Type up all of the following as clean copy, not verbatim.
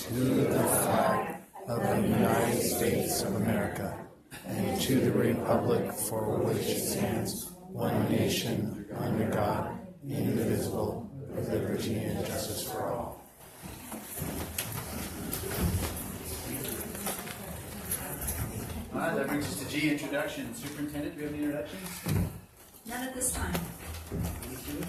to the flag of the United States of America and to the republic for which it stands, one nation, under God, indivisible, with liberty and justice for all. All right, that brings us to G, introduction. Superintendent, do we have any introductions? None at this time. Thank you.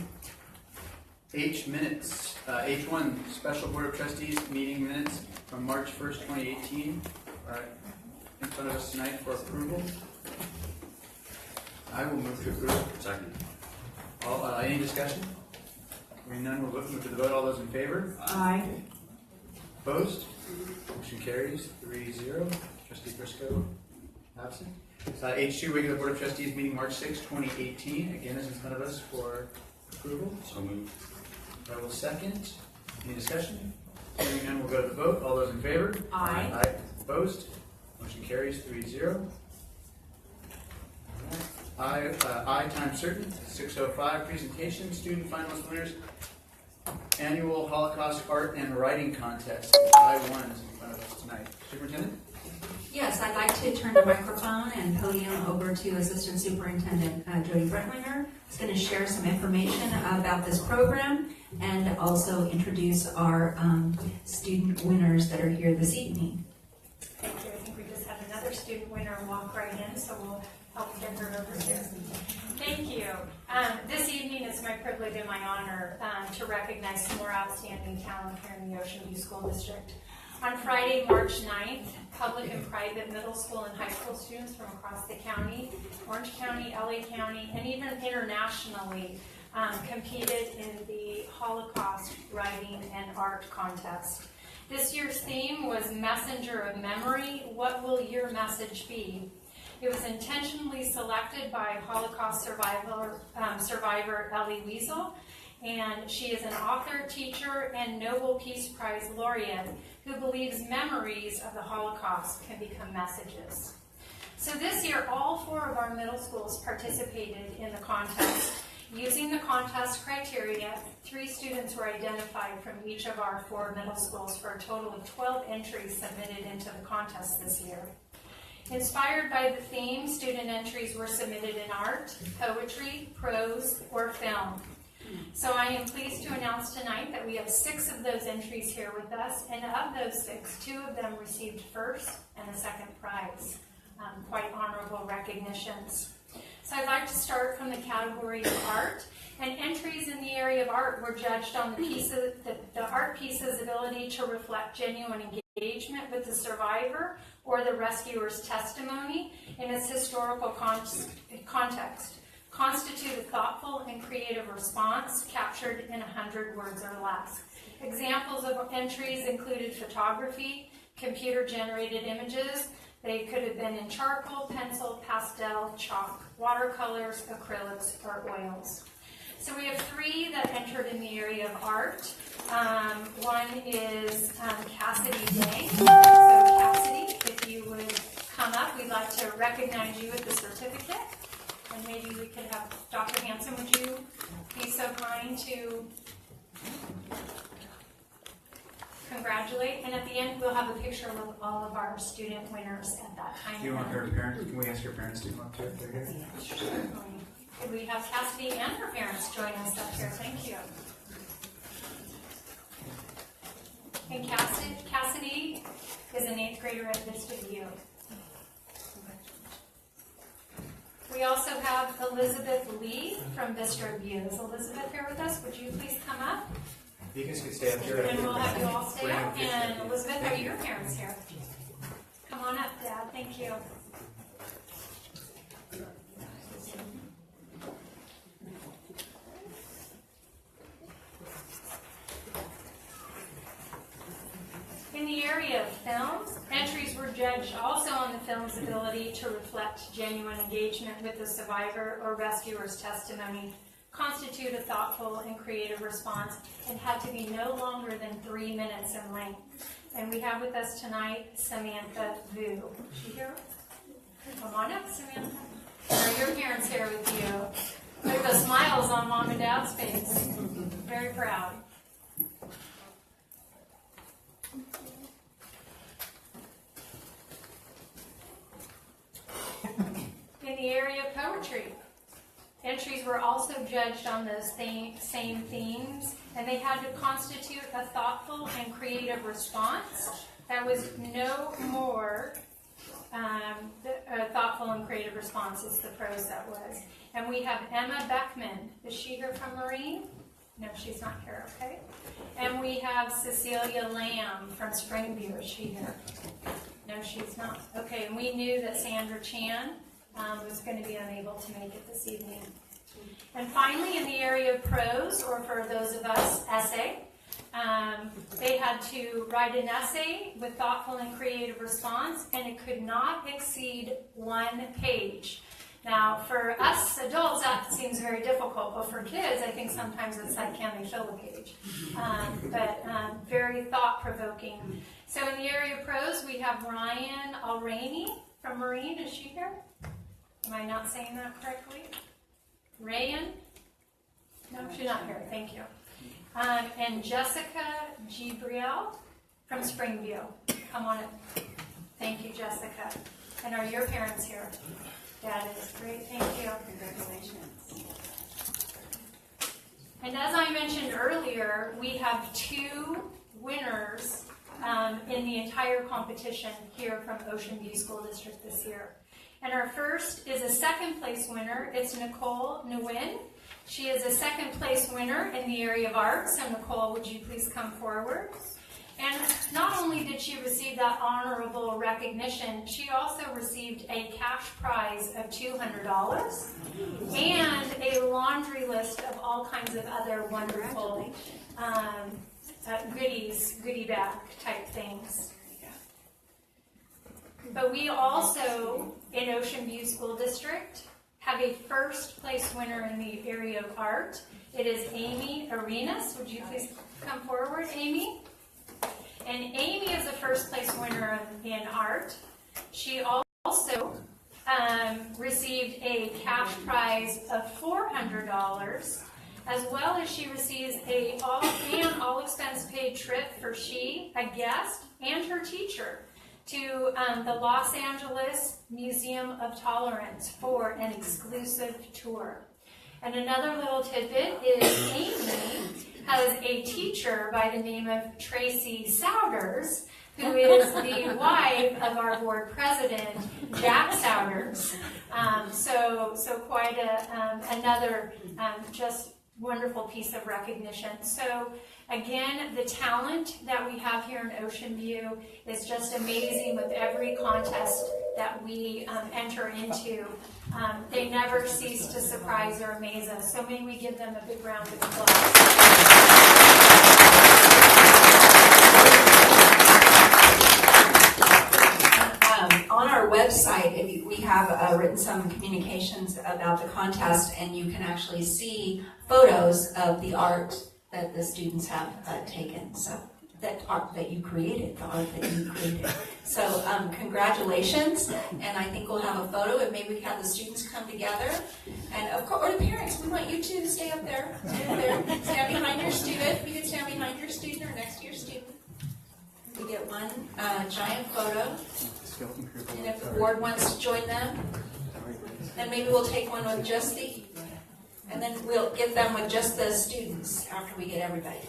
H, minutes. H1, Special Board of Trustees meeting minutes from March 1st, 2018. All right, in front of us tonight for approval. I will move to approve. Second. Any discussion? Hearing none, we'll move to the vote. All those in favor? Aye. Opposed? Motion carries 3-0. Trustee Briscoe, absent. H2, regular Board of Trustees meeting March 6, 2018. Again, is in front of us for approval. So moved. I will second. Any discussion? Hearing none, we'll go to the vote. All those in favor? Aye. Aye. Opposed? Motion carries 3-0. I time certain, 6:05, presentation, student finalist winners, annual Holocaust art and writing contest. I1 is in front of us tonight. Superintendent? Yes, I'd like to turn the microphone and podium over to Assistant Superintendent Jody Brentlinger, who's going to share some information about this program and also introduce our student winners that are here this evening. Thank you. I think we just had another student winner walk right in, so we'll help get her over here. Thank you. This evening it's my privilege and my honor to recognize some more outstanding talent here in the Ocean View School District. On Friday, March 9th, public and private middle school and high school students from across the county, Orange County, LA County, and even internationally competed in the Holocaust writing and art contest. This year's theme was Messenger of Memory. What will your message be? It was intentionally selected by Holocaust survivor Elie Wiesel, and she is an author, teacher, and Nobel Peace Prize laureate who believes memories of the Holocaust can become messages. So this year, all 4 of our middle schools participated in the contest. Using the contest criteria, 3 students were identified from each of our 4 middle schools for a total of 12 entries submitted into the contest this year. Inspired by the theme, student entries were submitted in art, poetry, prose, or film. So I am pleased to announce tonight that we have 6 of those entries here with us, and of those 6, 2 of them received first and a second prize. Quite honorable recognitions. So I'd like to start from the category of art, and entries in the area of art were judged on the art piece's ability to reflect genuine engagement with the survivor or the rescuer's testimony in its historical context, constitute a thoughtful and creative response captured in 100 words or less. Examples of entries included photography, computer-generated images. They could have been in charcoal, pencil, pastel, chalk, watercolors, acrylics, or oils. So we have 3 that entered in the area of art. One is Cassidy Day. So Cassidy, if you would come up, we'd like to recognize you with the certificate. And maybe we could have Dr. Hanson, would you be so kind to congratulate? And at the end, we'll have a picture of all of our student winners at that time. Do you want her parents? Can we ask your parents to come up to it? They're here. Could we have Cassidy and her parents join us up here? Thank you. And Cassidy is an 8th grader at Vista View. We also have Elizabeth Lee from Vista View. Is Elizabeth here with us? Would you please come up? You guys could stay up here. And we'll have you all stay up. And Elizabeth, are your parents here? Come on up, Dad. Thank you. In the area of films, entries were judged also on the film's ability to reflect genuine engagement with the survivor or rescuer's testimony, constitute a thoughtful and creative response, and had to be no longer than 3 minutes in length. And we have with us tonight Samantha Vu. Is she here? Come on up, Samantha. Are your parents here with you? Look at the smiles on Mom and Dad's face. Very proud. area of poetry, entries were also judged on those same themes, and they had to constitute a thoughtful and creative response that was no more a thoughtful and creative response as the prose that was. And we have Emma Beckman. Is she here from Marine? No, she's not here, okay. And we have Cecilia Lamb from Springview. Is she here? No, she's not. Okay, and we knew that Sandra Chan was going to be unable to make it this evening. And finally, in the area of prose, or for those of us, essay, they had to write an essay with thoughtful and creative response, and it could not exceed 1 page. Now, for us adults, that seems very difficult, but for kids, I think sometimes it's like, can they fill a page? But very thought-provoking. So in the area of prose, we have Ryan Alraney from Marine. Is she here? Am I not saying that correctly? Rayan? No, she's not here. Thank you. And Jessica Gibriel from Springview. Come on up. Thank you, Jessica. And are your parents here? Dad is. Great. Thank you. Congratulations. And as I mentioned earlier, we have 2 winners in the entire competition here from Ocean View School District this year. And our first is a 2nd place winner. It's Nicole Nguyen. She is a 2nd place winner in the area of art. So Nicole, would you please come forward? And not only did she receive that honorable recognition, she also received a cash prize of $200 and a laundry list of all kinds of other wonderful goodie bag type things. But we also, in Ocean View School District, have a 1st place winner in the area of art. It is Amy Arenas. Would you please come forward, Amy? And Amy is a 1st place winner in art. She also received a cash prize of $400, as well as she receives a all expense paid trip for she, a guest, and her teacher to the Los Angeles Museum of Tolerance for an exclusive tour. And another little tidbit is Amy has a teacher by the name of Tracy Souders, who is the wife of our board president, Jack Souders. So quite another just wonderful piece of recognition. So again, the talent that we have here in Ocean View is just amazing with every contest that we enter into. They never cease to surprise or amaze us. So may we give them a big round of applause. On our website, we have written some communications about the contest, and you can actually see photos of the art that the students have taken. So that art that you created, the art that you created. So congratulations, and I think we'll have a photo, and maybe we have the students come together, and of course, or the parents. We want you to stay up there, stand behind your student. You can stand behind your student or next to your student. We get one giant photo. And if the board wants to join them, then maybe we'll take one with just and then we'll get them with just the students after we get everybody.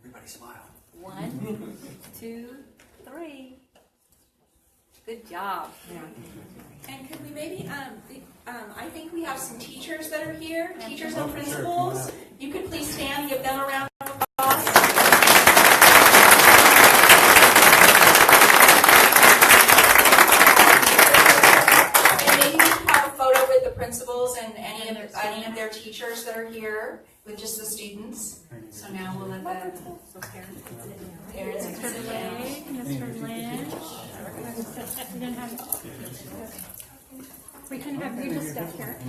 Everybody smile. 1, 2, 3. Good job. Yeah. And could we maybe, I think we have some teachers that are here, teachers and principals. You could please stand and give them a round of applause. And maybe we can have a photo with the principals and any of their teachers that are here with just the students. So now we'll let the parents sit down. Mr. Lynch. We can have you just step here. We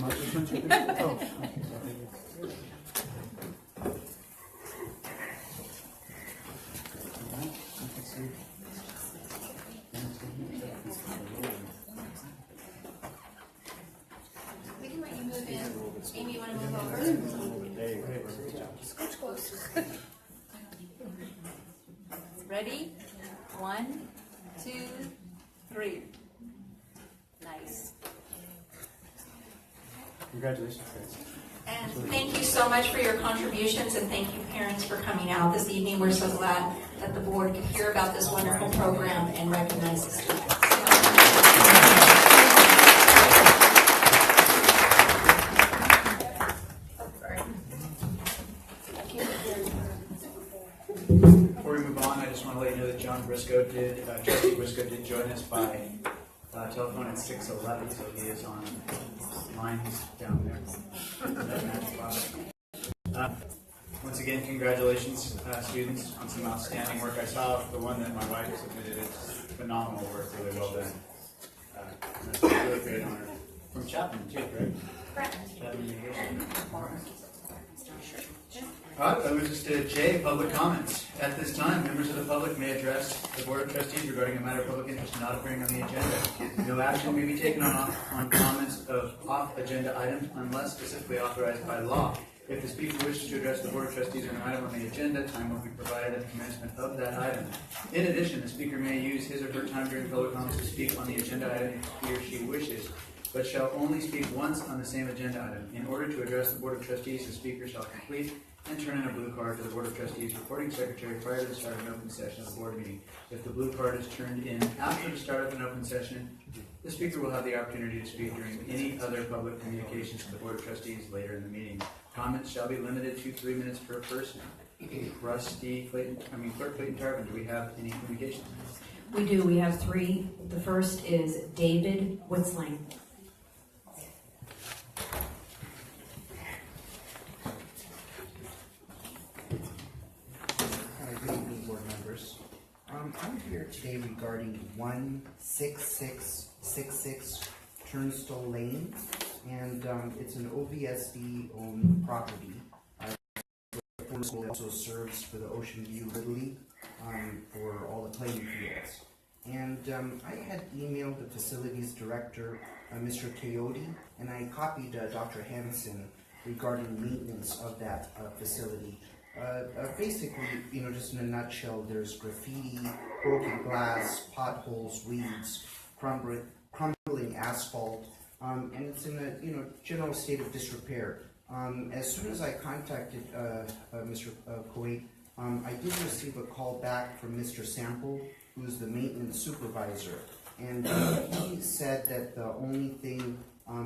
can let you move in. Amy, you want to move over? Ready? 1, 2, 3. Nice. Congratulations, guys. And thank you so much for your contributions, and thank you, parents, for coming out this evening. We're so glad that the board could hear about this wonderful program and recognize the students. Before we move on, I just want to let you know that Trustee Briscoe did join us by telephone at 6:11, so he is on line. He's down there. Once again, congratulations, students, on some outstanding work. I saw the one that my wife submitted. It's phenomenal work, really well done. That's a really great honor. From Chapman, too, right? Correct. Chapman University. That was just J, public comments. At this time, members of the public may address the Board of Trustees regarding a matter of public interest not appearing on the agenda. No action may be taken on comments of off-agenda items unless specifically authorized by law. If the speaker wishes to address the Board of Trustees on an item on the agenda, time will be provided at the commencement of that item. In addition, the speaker may use his or her time during public comments to speak on the agenda item if he or she wishes, but shall only speak once on the same agenda item. In order to address the Board of Trustees, the speaker shall complete and turn in a blue card to the Board of Trustees recording secretary prior to the start of an open session of the board meeting. If the blue card is turned in after the start of an open session, the speaker will have the opportunity to speak during any other public communications to the Board of Trustees later in the meeting. Comments shall be limited to 3 minutes per person. Clerk Clayton Tarvin, do we have any communications? We do. We have 3. The first is David Whitzling. Good evening, board members. I'm here today regarding 16666 Turnstile Lane, and it's an OVSD owned property. The school also serves for the Ocean View Little League for all the playing fields. And I had emailed the facilities director, Mr. Coyote, and I copied Dr. Hansen regarding maintenance of that facility. Basically, just in a nutshell, there's graffiti, broken glass, potholes, weeds, crumbling asphalt, and it's in a general state of disrepair. As soon as I contacted Mr. Kuwait, I did receive a call back from Mr. Sample, who's the maintenance supervisor, and he said that the only thing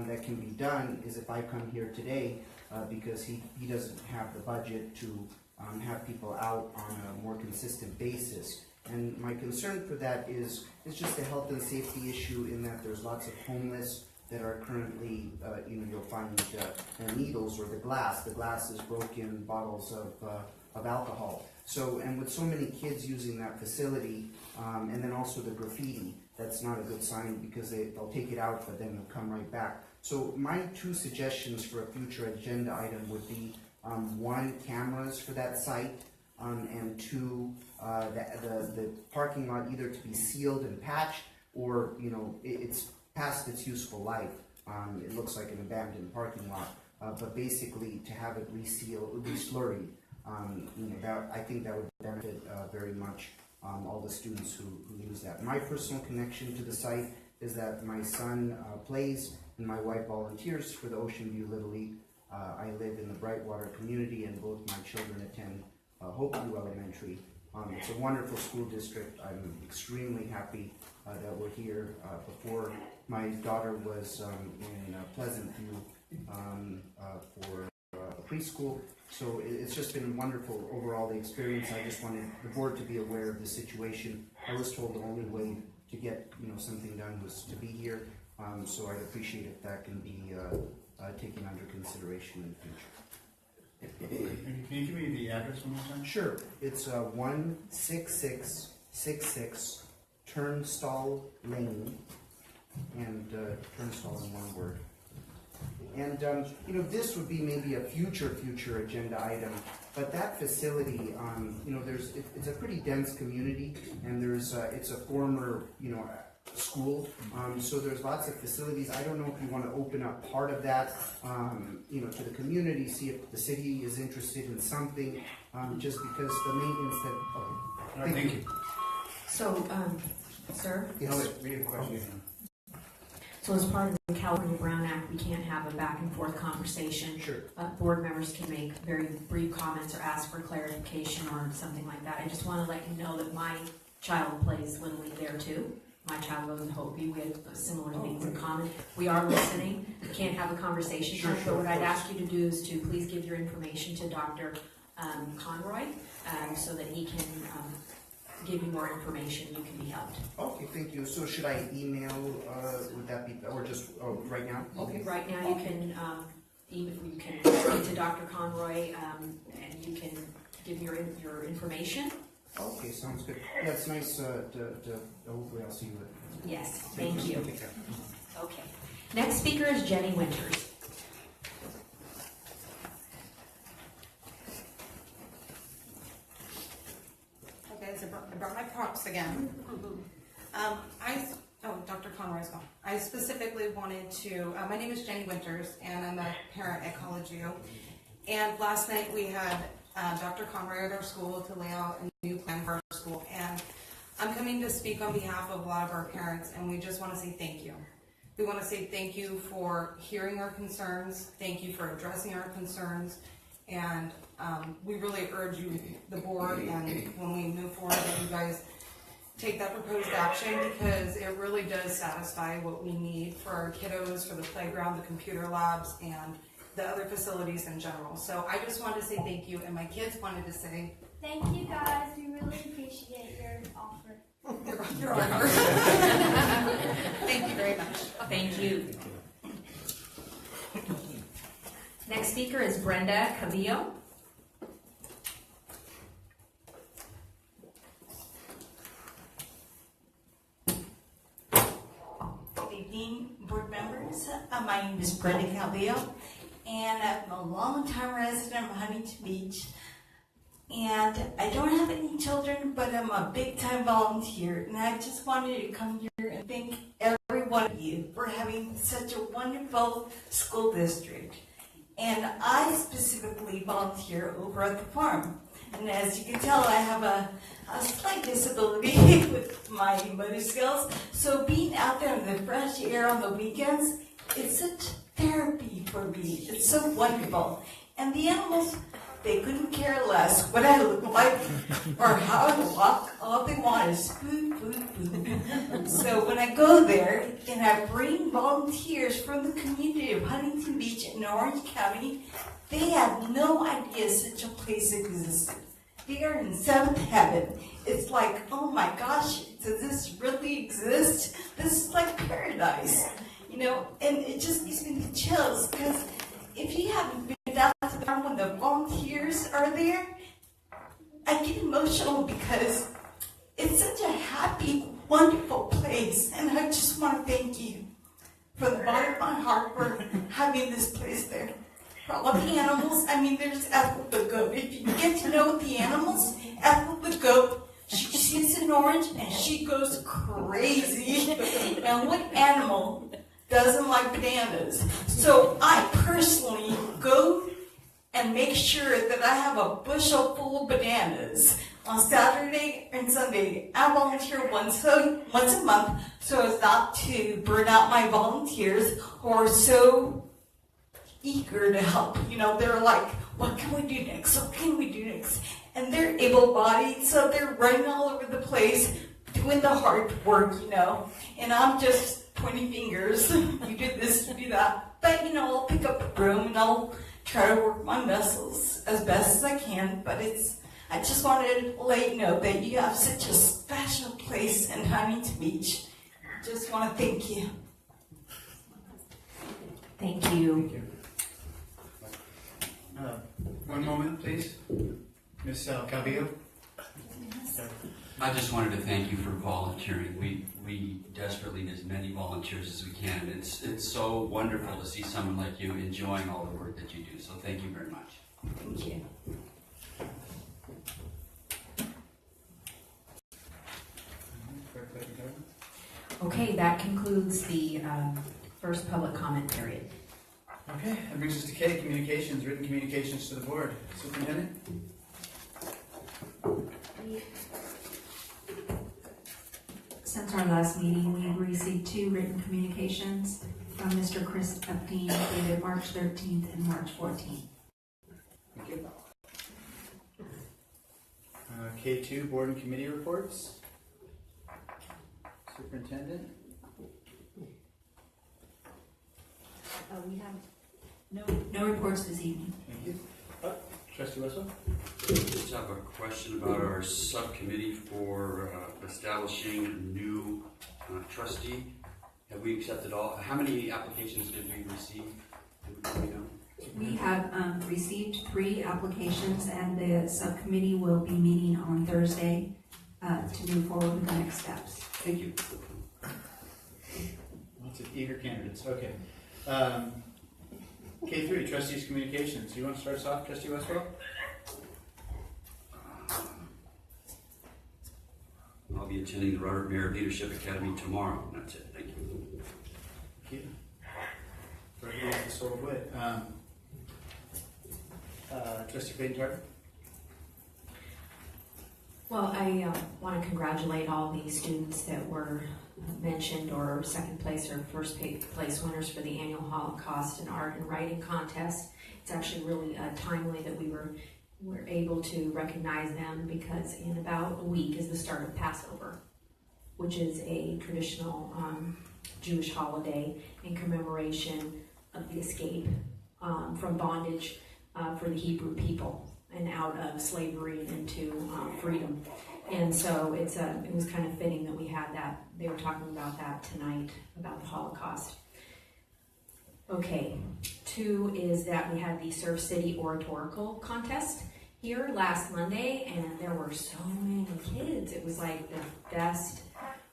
that can be done is if I come here today, because he doesn't have the budget to have people out on a more consistent basis. And my concern for that is just a health and safety issue, in that there's lots of homeless that are currently, you'll find their needles or the glass. The glass is broken, bottles of alcohol. So, and with so many kids using that facility, and then also the graffiti, that's not a good sign, because they'll take it out, but then they'll come right back. So my 2 suggestions for a future agenda item would be 1, cameras for that site, and 2, the parking lot either to be sealed and patched, or it's past its useful life. It looks like an abandoned parking lot, but basically to have it resealed, re-slurried, I think that would benefit very much all the students who use that. My personal connection to the site is that my son plays and my wife volunteers for the Ocean View Little League. I live in the Brightwater community, and both my children attend Hopeview Elementary. It's a wonderful school district. I'm extremely happy that we're here. Before, my daughter was in Pleasant View for preschool, so it's just been wonderful overall, the experience. I just wanted the board to be aware of the situation. I was told the only way to get something done was to be here, so I'd appreciate if that can be taken under consideration in the future. Can you give me the address one more time? Sure. It's 16666 Turnstile Lane, and turnstile in one word. And this would be maybe a future agenda item, but that facility, it's a pretty dense community, and it's a former school, so there's lots of facilities. I don't know if you want to open up part of that, to the community, see if the city is interested in something, just because the maintenance that. All right, thank you. So, sir? Yes. We have a question. So as part of the California Brown Act, we can't have a back and forth conversation. Sure. Board members can make very brief comments or ask for clarification or something like that. I just want to let you know that my child plays Little League there too. My child goes to Hobie. We have similar things in common. We are listening. We can't have a conversation, Sure, but sure, what of I'd course. ask you to do is to please give your information to Dr. Conroy so that he can give you more information. You can be helped. Okay, thank you. So should I email, would that be, or just, right now? Okay. Right now, you can speak to Dr. Conroy, and you can give your information. Okay, sounds good. Yeah, it's nice, hopefully I'll see you. Yes, thank you. Take care. Okay. Next speaker is Jenny Winters. Okay, so I brought my props again. Dr. Conroy's gone. I specifically wanted to, my name is Jenny Winters, and I'm a parent at College U. And last night we had Dr. Conroy at our school to lay out a new plan for our school. And I'm coming to speak on behalf of a lot of our parents, and we just want to say thank you. We want to say thank you for hearing our concerns. Thank you for addressing our concerns. And we really urge you, the board, and when we move forward, that you guys take that proposed action, because it really does satisfy what we need for our kiddos, for the playground, the computer labs, and the other facilities in general. So I just wanted to say thank you, and my kids wanted to say thank you guys. We really appreciate your offer. your honor. Thank you very much. Thank you. Next speaker is Brenda Cavillo. Good evening, board members. My name is Brenda Calvillo, and I'm a long-time resident of Huntington Beach. And I don't have any children, but I'm a big-time volunteer. And I just wanted to come here and thank every one of you for having such a wonderful school district. And I specifically volunteer over at the farm. And as you can tell, I have a slight disability with my motor skills. So being out there in the fresh air on the weekends, it's such therapy for me. It's so wonderful. And the animals, they couldn't care less what I look like or how I walk. All they want is food, food, food. So when I go there and I bring volunteers from the community of Huntington Beach and Orange County, they have no idea such a place existed. They are in seventh heaven. It's like, oh my gosh, does this really exist? This is like paradise, you know? And it just gives me the chills, because if you haven't been down to the farm when the volunteers are there, I get emotional because it's such a happy, wonderful place. And I just want to thank you from the bottom of my heart for having this place there. For all the animals, I mean, there's Ethel the goat. If you get to know the animals, Ethel the goat, she sees an orange and she goes crazy. And what animal doesn't like bananas? So I personally go and make sure that I have a bushel full of bananas on Saturday and Sunday. I volunteer once a month so as not to burn out my volunteers who are so eager to help. You know, they're like, what can we do next? What can we do next? And they're able-bodied, so they're running all over the place, doing the hard work, you know. And I'm just pointing fingers. You do this, you do that. But, you know, I'll pick up a broom and I'll try to work my muscles as best as I can. But I just wanted to let you know that you have such a special place in Huntington Beach. Just want to thank you. Thank you. One moment, please. Ms. Calvillo. I just wanted to thank you for volunteering. We desperately need as many volunteers as we can. It's so wonderful to see someone like you enjoying all the work that you do. So thank you very much. Thank you. Okay, that concludes the first public comment period. Okay, that brings us to K, communications, written communications to the board. Superintendent? since our last meeting, we received 2 written communications from Mr. Chris Epstein dated March 13th and March 14th. Thank you. K2, board and committee reports. Superintendent? We have no reports this evening. Thank you. Trustee Wessel? Just have a question about our subcommittee for establishing a new trustee. Have we accepted all? How many applications did we receive? Do we know? We have received 3 applications, and the subcommittee will be meeting on Thursday to move forward with the next steps. Thank you. Lots of eager candidates. Okay. K3, trustees communications. You want to start us off, Trustee Westwell? I'll be attending the Robert Mayer Leadership Academy tomorrow. That's it. Thank you. Thank you. For the soul of wit. Trustee Clayton-Tarver? Well, I want to congratulate all the students that were mentioned or second place or first place winners for the annual Holocaust and Art and Writing contest. It's actually really timely that we were able to recognize them, because in about a week is the start of Passover, which is a traditional Jewish holiday in commemoration of the escape from bondage for the Hebrew people and out of slavery and into freedom. And so it was kind of fitting that we had that. They were talking about that tonight, about the Holocaust. Okay, 2 is that we had the Surf City Oratorical Contest here last Monday, and there were so many kids. It was like the best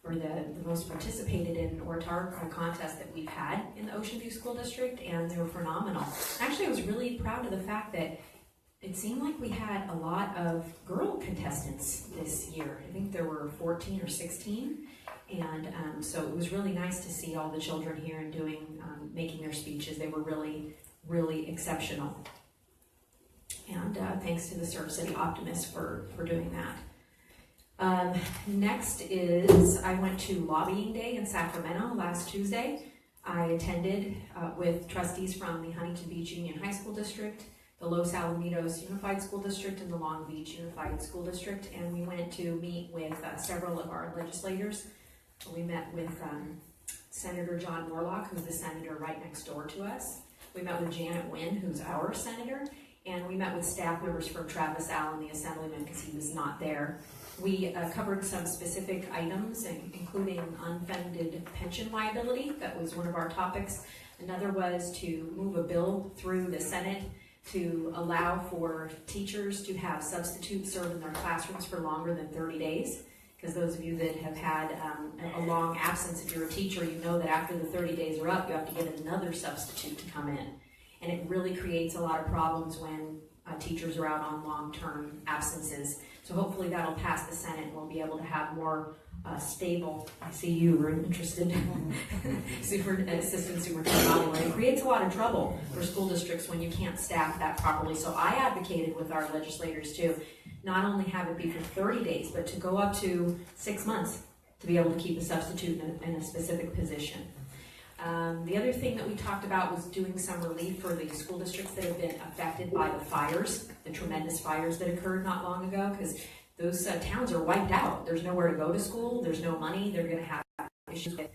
or the most participated in oratorical contest that we've had in the Ocean View School District, and they were phenomenal. Actually, I was really proud of the fact that it seemed like we had a lot of girl contestants this year. I think there were 14 or 16, and so it was really nice to see all the children here and making their speeches. They were really, really exceptional. And thanks to the Surf City Optimists for doing that. Next is, I went to Lobbying Day in Sacramento last Tuesday. I attended with trustees from the Huntington Beach Union High School District, the Los Alamitos Unified School District, and the Long Beach Unified School District, and we went to meet with several of our legislators. We met with Senator John Morlock, who's the senator right next door to us. We met with Janet Wynn, who's our senator, and we met with staff members from Travis Allen, the assemblyman, because he was not there. We covered some specific items, including unfunded pension liability. That was one of our topics. Another was to move a bill through the Senate to allow for teachers to have substitutes serve in their classrooms for longer than 30 days. Because those of you that have had a long absence, if you're a teacher, you know that after the 30 days are up, you have to get another substitute to come in. And it really creates a lot of problems when teachers are out on long-term absences. So hopefully that'll pass the Senate, and we'll be able to have more stable, I see you were interested, Assistant Superintendent Oliver. It creates a lot of trouble for school districts when you can't staff that properly. So I advocated with our legislators to not only have it be for 30 days, but to go up to 6 months to be able to keep a substitute in a specific position. The other thing that we talked about was doing some relief for the school districts that have been affected by the fires, the tremendous fires that occurred not long ago, because those towns are wiped out. There's nowhere to go to school. There's no money. They're going to have issues with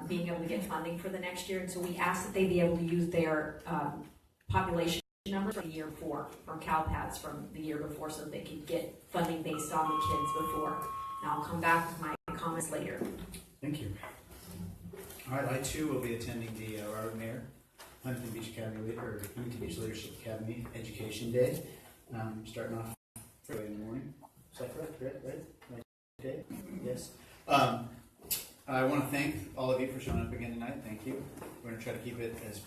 being able to get funding for the next year. And so we asked that they be able to use their population numbers from the year before, from CalPADS from the year before, so that they could get funding based on the kids before. And I'll come back with my comments later. Thank you. All right, I too will be attending the Robert Mayer Huntington Beach Academy, or Huntington Beach Leadership Academy Education Day, starting off early in the morning. Is that correct? Right? Okay. Yes. I want to thank all of you for showing up again tonight. Thank you. We're going to try to keep it as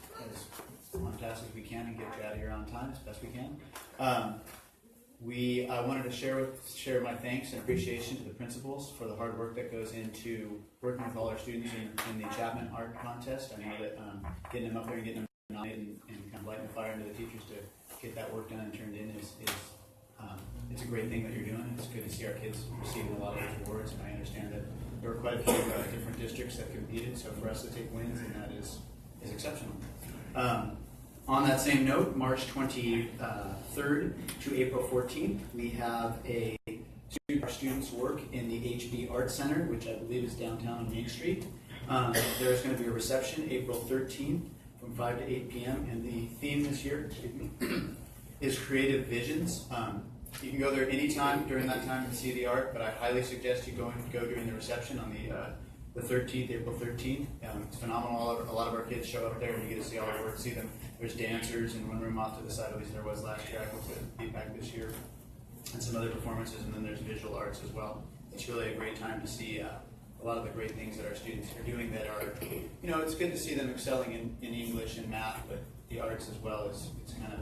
on task as we can and get you out of here on time as best we can. I wanted to share my thanks and appreciation to the principals for the hard work that goes into working with all our students in the Chapman Art Contest. I know that getting them up there and getting them nominated and kind of lighting the fire into the teachers to get that work done and turned in is it's a great thing that you're doing. It's good to see our kids receiving a lot of those awards, and I understand that there were quite a few different districts that competed, so for us to take wins, and that is exceptional. On that same note, March 23rd to April 14th, we have our students work in the HB Art Center, which I believe is downtown on Main Street. There's going to be a reception April 13th from 5 to 8 p.m. and the theme this year is Creative Visions. You can go there anytime during that time and see the art, but I highly suggest you go during the reception on the 13th, April 13th. It's phenomenal. A lot of our kids show up there and you get to see all the work, see them. There's dancers in one room off to the side, at least there was last year. I hope to be back this year. And some other performances, and then there's visual arts as well. It's really a great time to see a lot of the great things that our students are doing that are, it's good to see them excelling in English and math, but the arts as well it's kind of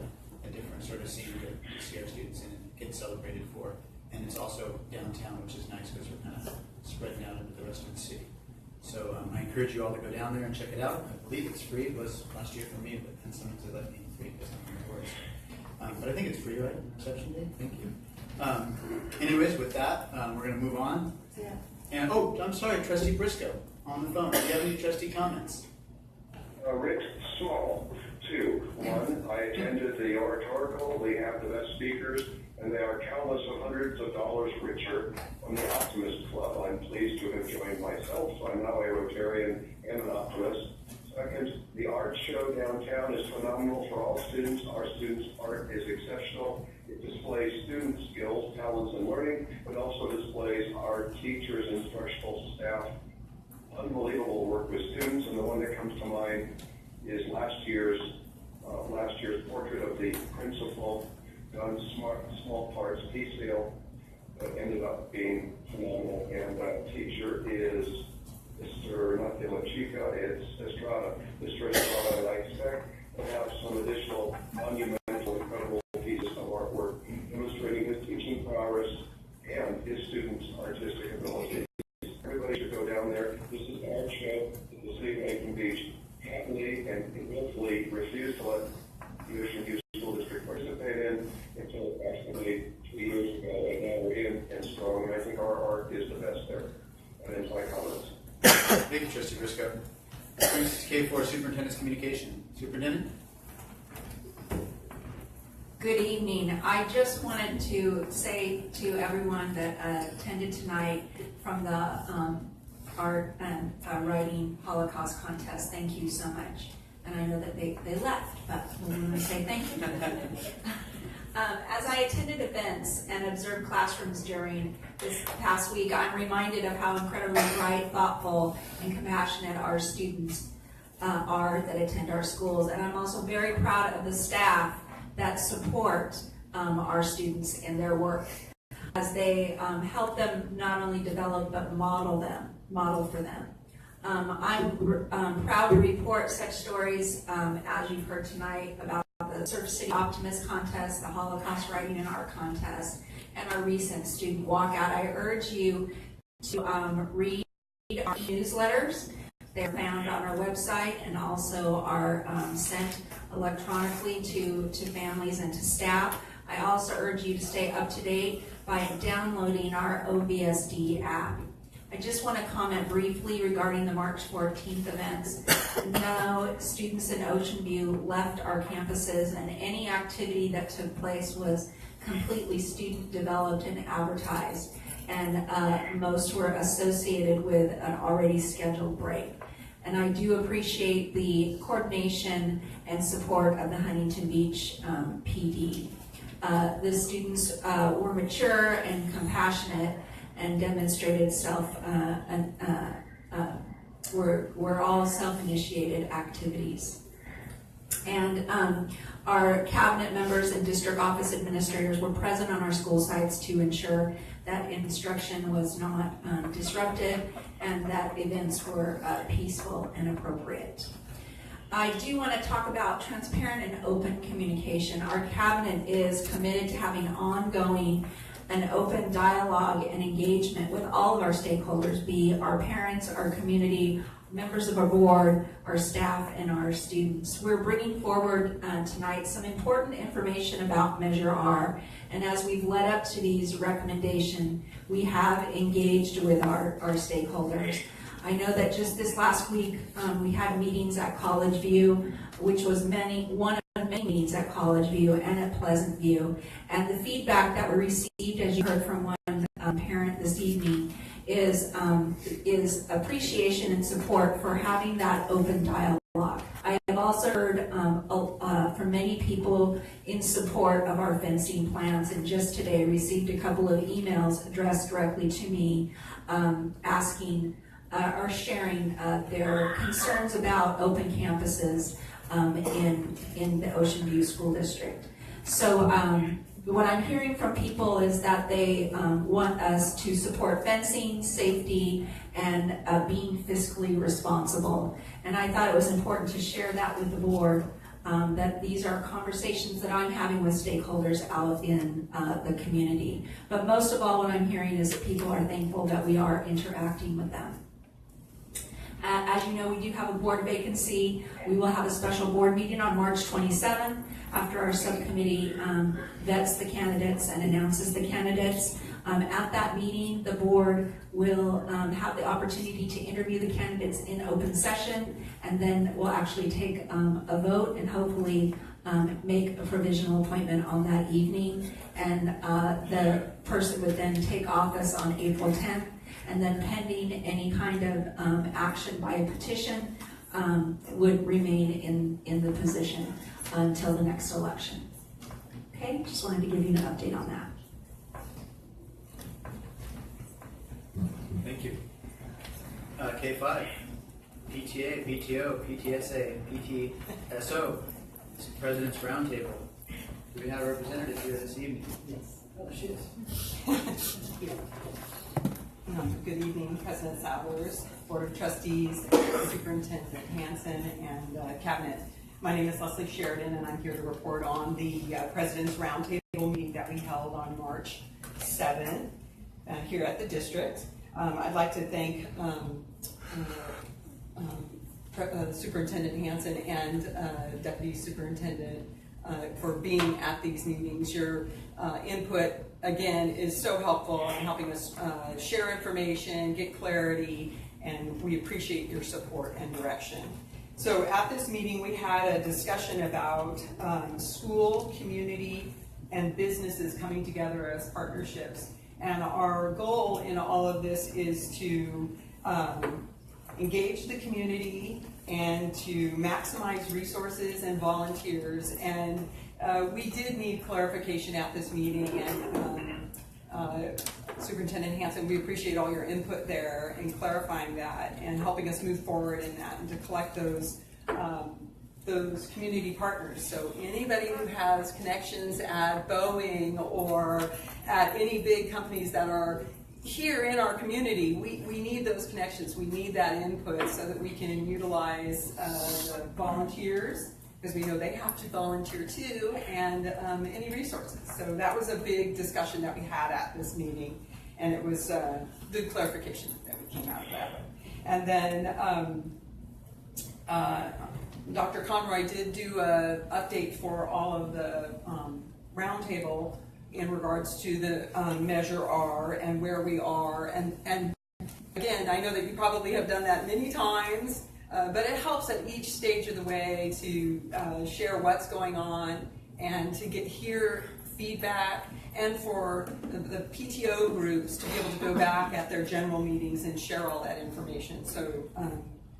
a different sort of scene to see our students in and get celebrated for. And it's also downtown, which is nice because we're kind of spreading out into the rest of the city. So I encourage you all to go down there and check it out. I believe it's free. It was last year for me, but then sometimes they let me free because I'm on the board. But I think it's free, right? Reception day? Thank you. Anyways, with that, we're going to move on. Yeah. And I'm sorry, Trustee Briscoe on the phone. Do you have any trustee comments? Rick Small, 2. 1, I attended the oratorical. They have the best speakers, and they are countless of hundreds of dollars richer on the Optimist Club. I'm pleased to have joined myself. I'm now a Rotarian and an Optimist. Second, the art show downtown is phenomenal for all students. Our students' art is exceptional. It displays student skills, talents, and learning, but also displays our teachers, instructional staff. Unbelievable work with students, and the one that comes to mind is last year's portrait of the principal, done small parts, piecemeal, but ended up being phenomenal. And that teacher is not De La Chica, it's Estrada. Mr. Estrada, and I expect to have some additional monumental, incredible pieces of artwork demonstrating his teaching prowess and his students' artistic ability. Everybody should go down there. This is an art show that the city of Huntington Beach happily and willfully refused to let the Ocean View School District participate in until approximately 2 years ago, and now we're in and strong, and I think our art is the best there. And that's my comments. Thank you, Trustee Briscoe. That brings us to K4, Superintendent's Communication. Superintendent? Good evening. I just wanted to say to everyone that attended tonight from the art and writing Holocaust contest, thank you so much. And I know that they left, but we want to say thank you. As I attended events and observed classrooms during this past week, I'm reminded of how incredibly bright, thoughtful, and compassionate our students are that attend our schools. And I'm also very proud of the staff that support our students in their work as they help them not only develop but model for them. I'm proud to report such stories as you've heard tonight about the Surf City Optimist Contest, the Holocaust Writing and Art Contest, and our recent student walkout. I urge you to read our newsletters. They're found on our website and also are sent electronically to families and to staff. I also urge you to stay up to date by downloading our OVSD app. I just want to comment briefly regarding the March 14th events. No students in Ocean View left our campuses, and any activity that took place was completely student developed and advertised, and most were associated with an already scheduled break. And I do appreciate the coordination and support of the Huntington Beach PD. The students were mature and compassionate and demonstrated were all self-initiated activities. And our cabinet members and district office administrators were present on our school sites to ensure that instruction was not disrupted and that events were peaceful and appropriate. I do want to talk about transparent and open communication. Our cabinet is committed to having ongoing an open dialogue and engagement with all of our stakeholders, be our parents, our community, members of our board, our staff, and our students. We're bringing forward tonight some important information about Measure R, and as we've led up to these recommendations, we have engaged with our stakeholders. I know that just this last week, we had meetings at College View, which was one of many meetings at College View and at Pleasant View. And the feedback that we received, as you heard from one parent this evening, is appreciation and support for having that open dialogue. I have also heard from many people in support of our fencing plans, and just today received a couple of emails addressed directly to me asking or sharing their concerns about open campuses in the Ocean View School District. So what I'm hearing from people is that they want us to support fencing, safety, and being fiscally responsible. And I thought it was important to share that with the board, that these are conversations that I'm having with stakeholders out in the community. But most of all, what I'm hearing is that people are thankful that we are interacting with them. As you know, we do have a board vacancy. We will have a special board meeting on March 27th after our subcommittee vets the candidates and announces the candidates. At that meeting, the board will have the opportunity to interview the candidates in open session, and then we'll actually take a vote and hopefully make a provisional appointment on that evening. And the person would then take office on April 10th. And then pending any kind of action by a petition, would remain in the position until the next election. Okay, just wanted to give you an update on that. Thank you. K5, PTA, PTO, PTSA, PTSO, President's Roundtable. Do we have a representative here this evening? Yes. Oh, she is. Good evening, President Sowers, Board of Trustees, Superintendent Hanson, and Cabinet. My name is Leslie Sheridan, and I'm here to report on the President's Roundtable meeting that we held on March 7th here at the district. I'd like to thank Superintendent Hanson and Deputy Superintendent for being at these meetings. Your input, again, is so helpful in helping us share information, get clarity, and we appreciate your support and direction. So at this meeting, we had a discussion about school, community, and businesses coming together as partnerships. And our goal in all of this is to engage the community and to maximize resources and volunteers. And we did need clarification at this meeting, and Superintendent Hanson, we appreciate all your input there in clarifying that and helping us move forward in that and to collect those community partners. So anybody who has connections at Boeing or at any big companies that are here in our community, we need those connections. We need that input so that we can utilize the volunteers, because we know they have to volunteer too, and any resources. So that was a big discussion that we had at this meeting, and it was good clarification that we came out of that. And then Dr. Conroy did do an update for all of the roundtable in regards to the Measure R and where we are. And again, I know that you probably have done that many times, but it helps at each stage of the way to share what's going on and to hear feedback, and for the PTO groups to be able to go back at their general meetings and share all that information. So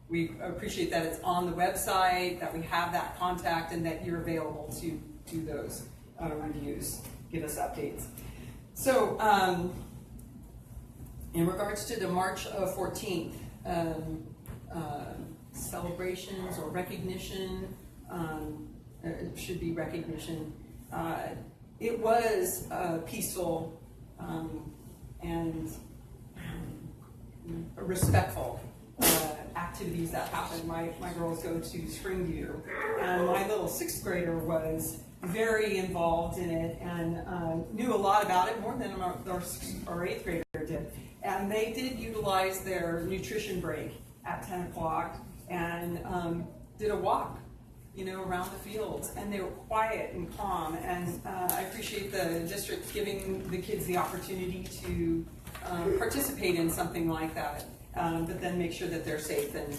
we appreciate that it's on the website, that we have that contact, and that you're available to do those reviews, give us updates. So in regards to the March 14th celebrations or recognition, it should be recognition, it was peaceful and respectful activities that happen. My girls go to Springview, and my little 6th grader was very involved in it and knew a lot about it, more than our 8th grader did. And they did utilize their nutrition break at 10 o'clock and did a walk, around the fields, and they were quiet and calm. And I appreciate the district giving the kids the opportunity to participate in something like that, but then make sure that they're safe and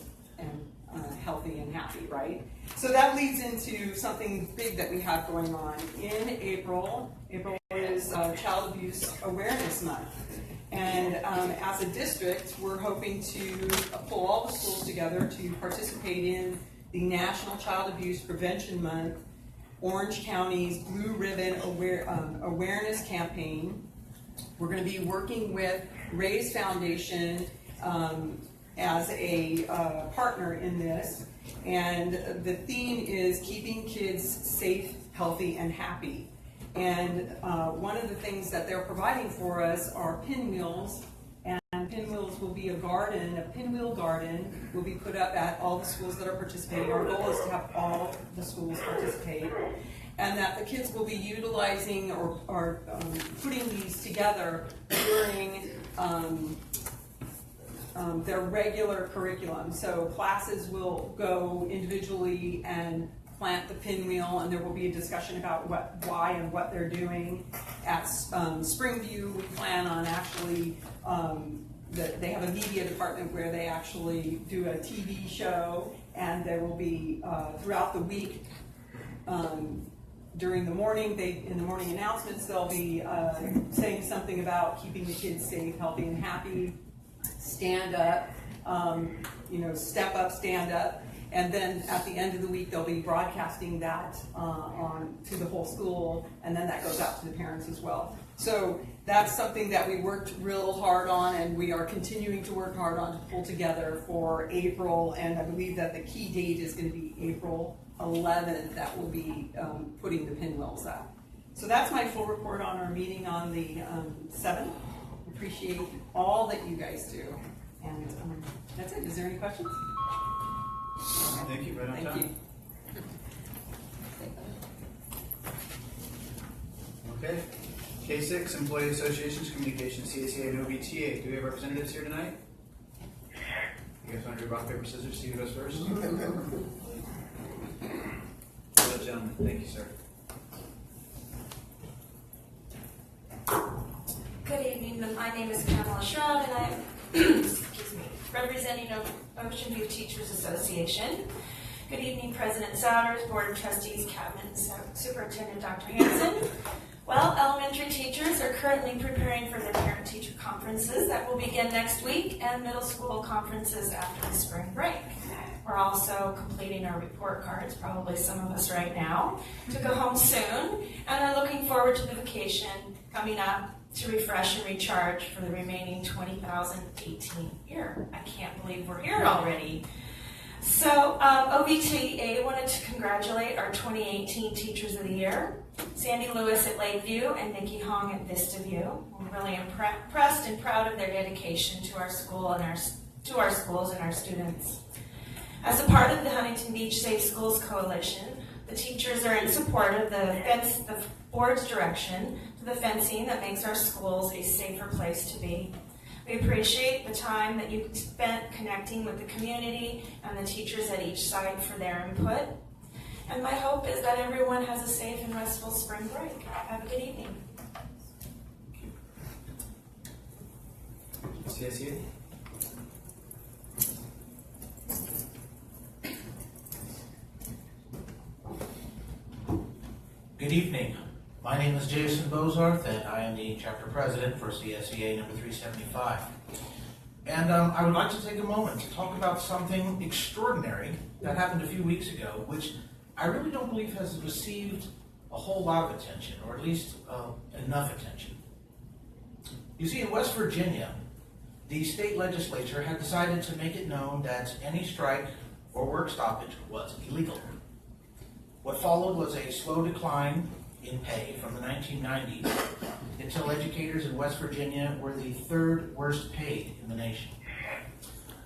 healthy and happy, right? So that leads into something big that we have going on in April. April is Child Abuse Awareness Month. And as a district, we're hoping to pull all the schools together to participate in the National Child Abuse Prevention Month, Orange County's Blue Ribbon Awareness Campaign. We're going to be working with Ray's Foundation as a partner in this, and the theme is keeping kids safe, healthy, and happy. And one of the things that they're providing for us are pinwheels, and pinwheels will be a pinwheel garden will be put up at all the schools that are participating. Our goal is to have all the schools participate, and that the kids will be utilizing or putting these together during their regular curriculum. So classes will go individually and plant the pinwheel, and there will be a discussion about why and what they're doing. At Springview, we plan on actually, they have a media department where they actually do a TV show, and there will be, throughout the week, during the morning, in the morning announcements, they'll be saying something about keeping the kids safe, healthy, and happy. Stand up, step up, stand up. And then at the end of the week, they'll be broadcasting that on to the whole school, and then that goes out to the parents as well. So that's something that we worked real hard on, and we are continuing to work hard on to pull together for April, and I believe that the key date is going to be April 11th that we'll be putting the pinwheels up. So that's my full report on our meeting on the 7th. Appreciate all that you guys do. And that's it. Is there any questions? Thank you. Right on time. Thank you. Okay. K6, Employee Associations, Communication, CACA, and OVTA. Do we have representatives here tonight? You guys want to do rock, paper, scissors? See who goes first? Hello, gentlemen. Thank you, sir. Good evening. My name is Pamela Schraub, and I'm representing Ocean View Teachers Association. Good evening, President Souders, Board of Trustees, Cabinet, and Superintendent Dr. Hanson. Well, elementary teachers are currently preparing for their parent-teacher conferences that will begin next week, and middle school conferences after the spring break. We're also completing our report cards, probably some of us right now, to go home soon, and are looking forward to the vacation coming up to refresh and recharge for the remaining 2018 year. I can't believe we're here already. So OVTA wanted to congratulate our 2018 Teachers of the Year, Sandy Lewis at Lakeview and Nikki Hong at Vista View. We're really impressed and proud of their dedication to our school and to our schools and our students. As a part of the Huntington Beach Safe Schools Coalition, the teachers are in support of the board's direction to the fencing that makes our schools a safer place to be. We appreciate the time that you spent connecting with the community and the teachers at each site for their input. And my hope is that everyone has a safe and restful spring break. Have a good evening. CSU? Good evening. My name is Jason Bozarth, and I am the chapter president for CSEA number 375. And I would like to take a moment to talk about something extraordinary that happened a few weeks ago, which I really don't believe has received a whole lot of attention, or at least enough attention. You see, in West Virginia, the state legislature had decided to make it known that any strike or work stoppage was illegal. What followed was a slow decline in pay from the 1990s until educators in West Virginia were the third worst paid in the nation.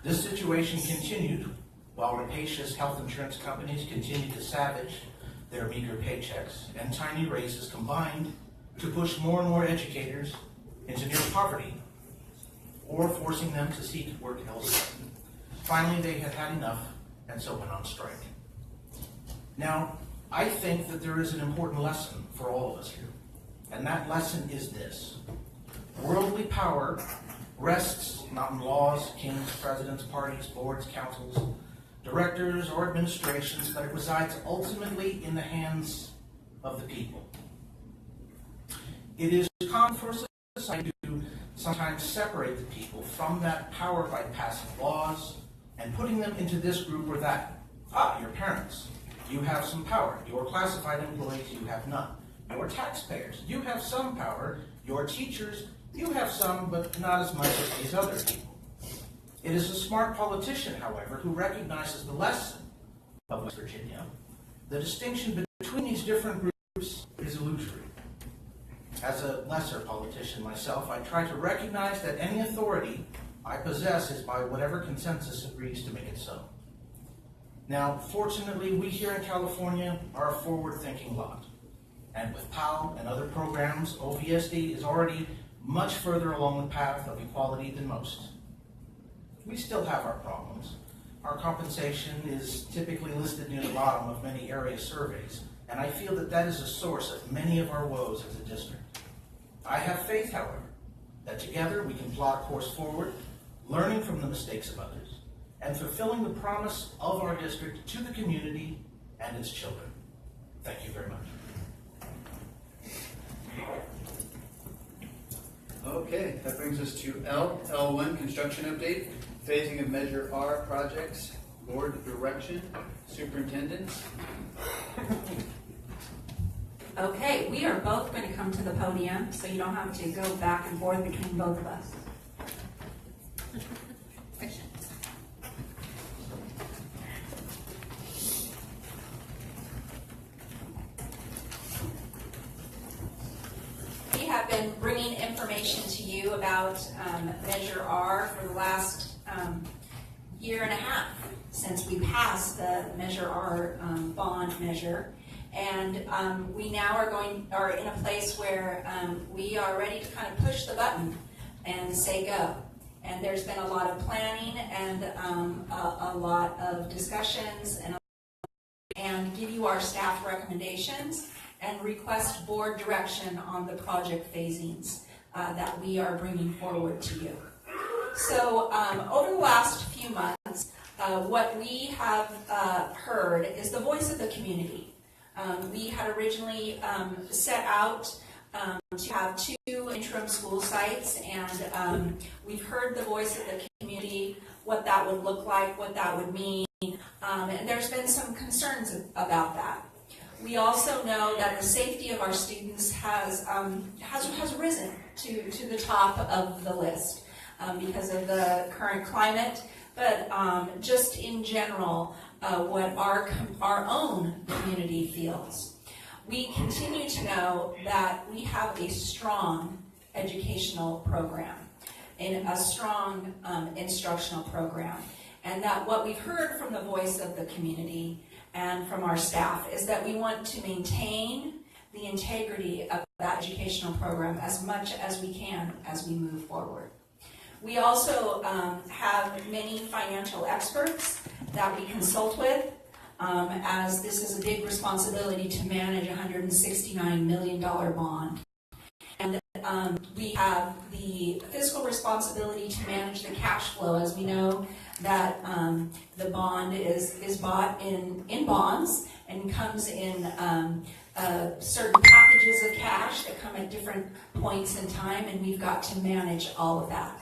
This situation continued while rapacious health insurance companies continued to savage their meager paychecks, and tiny raises combined to push more and more educators into near poverty, or forcing them to seek work elsewhere. Finally, they had had enough, and so went on strike. Now, I think that there is an important lesson for all of us here, and that lesson is this. Worldly power rests not in laws, kings, presidents, parties, boards, councils, directors, or administrations, but it resides ultimately in the hands of the people. It is common for society to sometimes separate the people from that power by passing laws and putting them into this group or that. Your parents, you have some power. Your classified employees, you have none. Your taxpayers, you have some power. Your teachers, you have some, but not as much as these other people. It is a smart politician, however, who recognizes the lesson of West Virginia. The distinction between these different groups is illusory. As a lesser politician myself, I try to recognize that any authority I possess is by whatever consensus agrees to make it so. Now, fortunately, we here in California are a forward-thinking lot. And with PAL and other programs, OVSD is already much further along the path of equality than most. We still have our problems. Our compensation is typically listed near the bottom of many area surveys, and I feel that that is a source of many of our woes as a district. I have faith, however, that together we can plot a course forward, learning from the mistakes of others, and fulfilling the promise of our district to the community and its children. Thank you very much. Okay, that brings us to L1, construction update, phasing of Measure R projects, board direction, superintendent. Okay, we are both going to come to the podium, so you don't have to go back and forth between both of us. We have been bringing information to you about Measure R for the last year and a half since we passed the Measure R bond measure. And we now are in a place where we are ready to kind of push the button and say go. And there's been a lot of planning and a lot of discussions and give you our staff recommendations and request board direction on the project phasings that we are bringing forward to you. So over the last few months, what we have heard is the voice of the community. We had originally set out to have 2 interim school sites, and we've heard the voice of the community, what that would look like, what that would mean, and there's been some concerns about that. We also know that the safety of our students has risen to the top of the list because of the current climate, but just in general, what our own community feels. We continue to know that we have a strong educational program and a strong instructional program, and that what we've heard from the voice of the community and from our staff is that we want to maintain the integrity of that educational program as much as we can as we move forward. We also have many financial experts that we consult with, as this is a big responsibility to manage a $169 million bond. And we have the fiscal responsibility to manage the cash flow, as we know that the bond is bought in bonds and comes in certain packages of cash that come at different points in time, and we've got to manage all of that.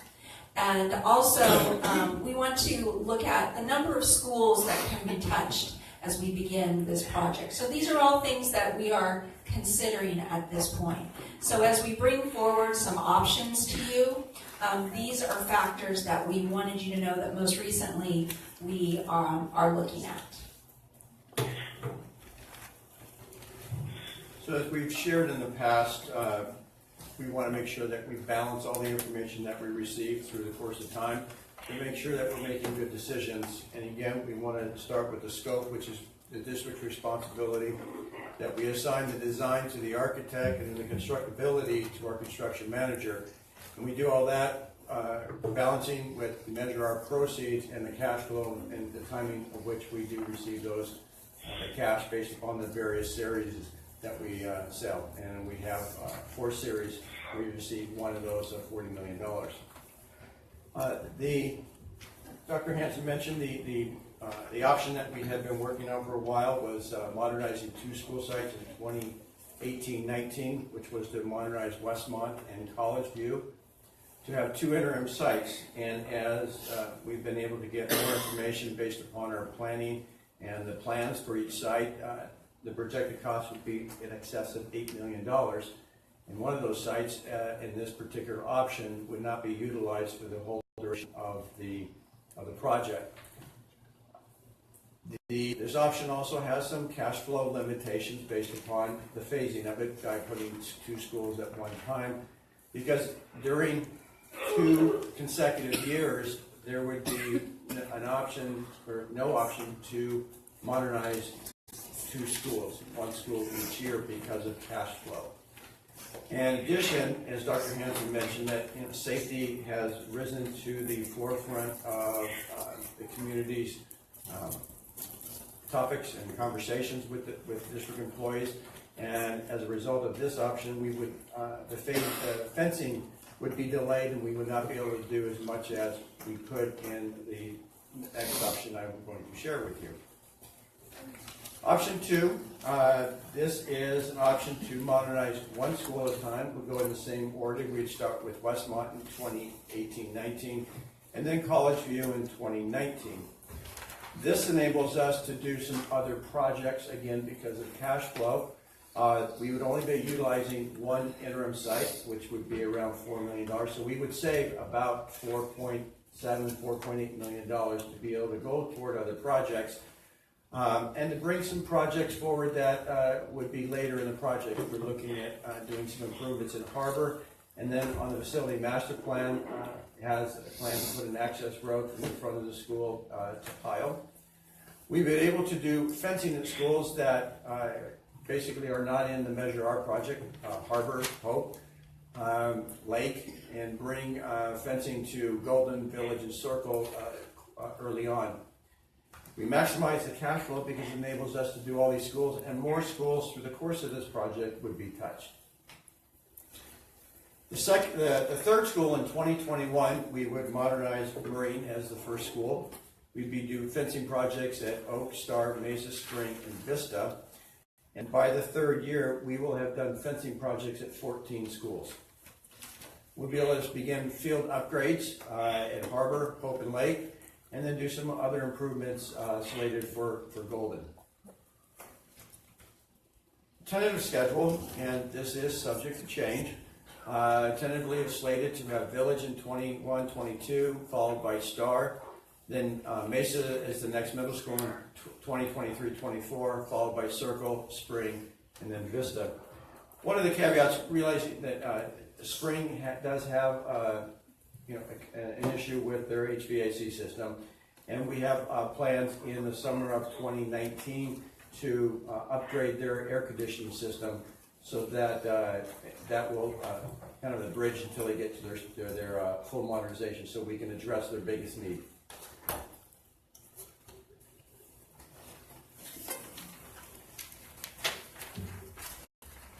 And also, we want to look at the number of schools that can be touched as we begin this project. So these are all things that we are considering at this point. So as we bring forward some options to you, these are factors that we wanted you to know that most recently we are looking at. So as we've shared in the past, we want to make sure that we balance all the information that we receive through the course of time to make sure that we're making good decisions. And again, we want to start with the scope, which is the district's responsibility, that we assign the design to the architect and the constructability to our construction manager. And we do all that balancing with measure our proceeds and the cash flow and the timing of which we do receive those cash based upon the various series that we sell. And we have 4 series. We received one of those of $40 million. Dr. Hansen mentioned the option that we had been working on for a while was modernizing 2 school sites in 2018-19, which was to modernize Westmont and College View, to have 2 interim sites. And as we've been able to get more information based upon our planning and the plans for each site, the projected cost would be in excess of $8 million. And one of those sites in this particular option would not be utilized for the whole duration of the project. This option also has some cash flow limitations based upon the phasing of it by putting 2 schools at one time, because during 2 consecutive years there would be an option or no option to modernize 2 schools, 1 school each year because of cash flow. In addition, as Dr. Hansen mentioned, that safety has risen to the forefront of the community's topics and conversations with district employees. And as a result of this option, we would the fencing would be delayed, and we would not be able to do as much as we could in the next option I'm going to share with you. Option 2, this is an option to modernize 1 school at a time. We'll go in the same order. We'd start with Westmont in 2018-19, and then College View in 2019. This enables us to do some other projects, again, because of cash flow. We would only be utilizing 1 interim site, which would be around $4 million. So we would save about $4.7, $4.8 million to be able to go toward other projects. And to bring some projects forward that would be later in the project. We're looking at doing some improvements in Harbor, and then on the facility master plan has a plan to put an access road from the front of the school to Pyle. We've been able to do fencing at schools that basically are not in the Measure R project, Harbor, Hope, Lake, and bring fencing to Golden, Village, and Circle early on. We maximize the cash flow because it enables us to do all these schools, and more schools through the course of this project would be touched. The 3rd school in 2021, we would modernize Marine as the first school. We'd be doing fencing projects at Oak, Star, Mesa, Spring, and Vista. And by the 3rd year, we will have done fencing projects at 14 schools. We'll be able to begin field upgrades at Harbor, Hope, and Lake, and then do some other improvements slated for Golden. Tentative schedule, and this is subject to change. Tentatively it's slated to have Village in 21-22, followed by Star. Then Mesa is the next middle school in 2023-24, followed by Circle, Spring, and then Vista. One of the caveats, realizing that Spring does have an issue with their HVAC system, and we have plans in the summer of 2019 to upgrade their air conditioning system, so that that will kind of the bridge until they get to their full modernization, so we can address their biggest need.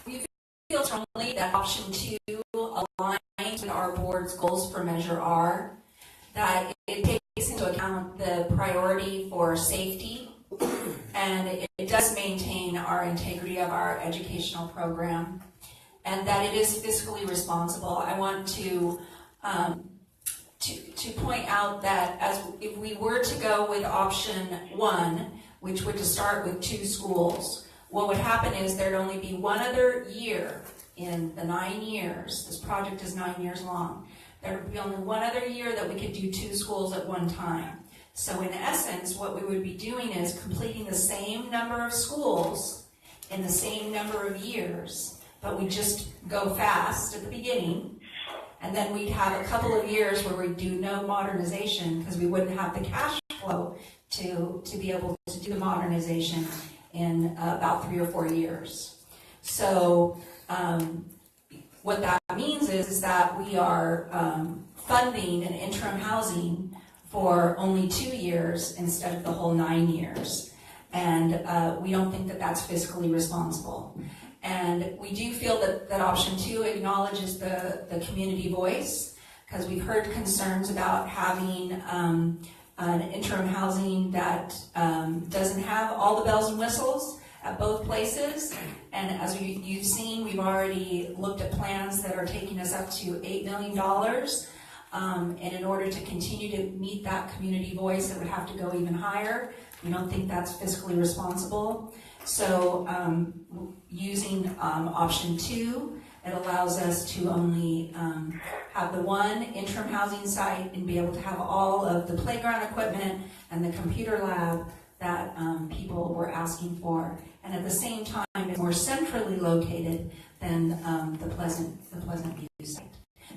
We feel strongly that option 2 aligns with our board's goals for Measure R, that it takes into account the priority for safety, and it does maintain our integrity of our educational program, and that it is fiscally responsible. I want to point out that if we were to go with option 1, which would start with 2 schools, what would happen is there'd only be 1 other year in the 9 years. This project is 9 years long. There would be only 1 other year that we could do 2 schools at one time. So in essence, what we would be doing is completing the same number of schools in the same number of years, but we just go fast at the beginning, And then we'd have a couple of years where we'd do no modernization because we wouldn't have the cash flow to be able to do the modernization in about 3 or 4 years. So what that means is that we are funding an interim housing for only 2 years instead of the whole 9 years. And we don't think that that's fiscally responsible. And we do feel that option 2 acknowledges the community voice, because we've heard concerns about having an interim housing that doesn't have all the bells and whistles at both places. And as you've seen, we've already looked at plans that are taking us up to $8 million. And in order to continue to meet that community voice, it would have to go even higher. We don't think that's fiscally responsible. So using option 2, it allows us to only have the one interim housing site and be able to have all of the playground equipment and the computer lab that people were asking for. And at the same time, it's more centrally located than the Pleasant View site.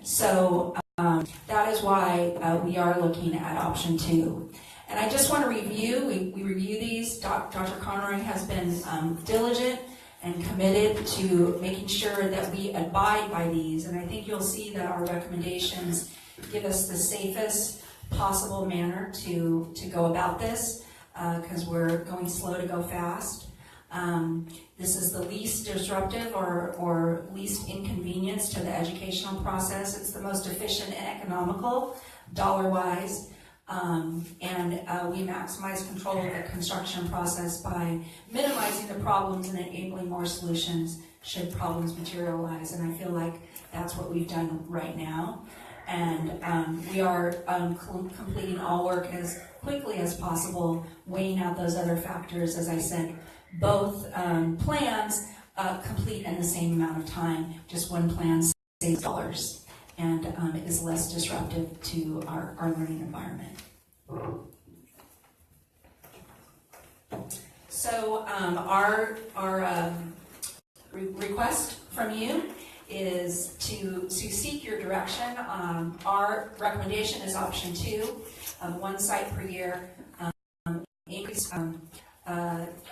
So that is why we are looking at option 2. And I just want to review, we review these. Dr. Conroy has been diligent and committed to making sure that we abide by these. And I think you'll see that our recommendations give us the safest possible manner to go about this, because we're going slow to go fast. This is the least disruptive or least inconvenience to the educational process. It's the most efficient and economical, dollar-wise. And we maximize control of the construction process by minimizing the problems and enabling more solutions should problems materialize. And I feel like that's what we've done right now. And we are completing all work as quickly as possible, weighing out those other factors. As I said, both plans complete in the same amount of time. Just one plan saves dollars and is less disruptive to our learning environment. So our request from you is to seek your direction. Our recommendation is option 2, one site per year, increase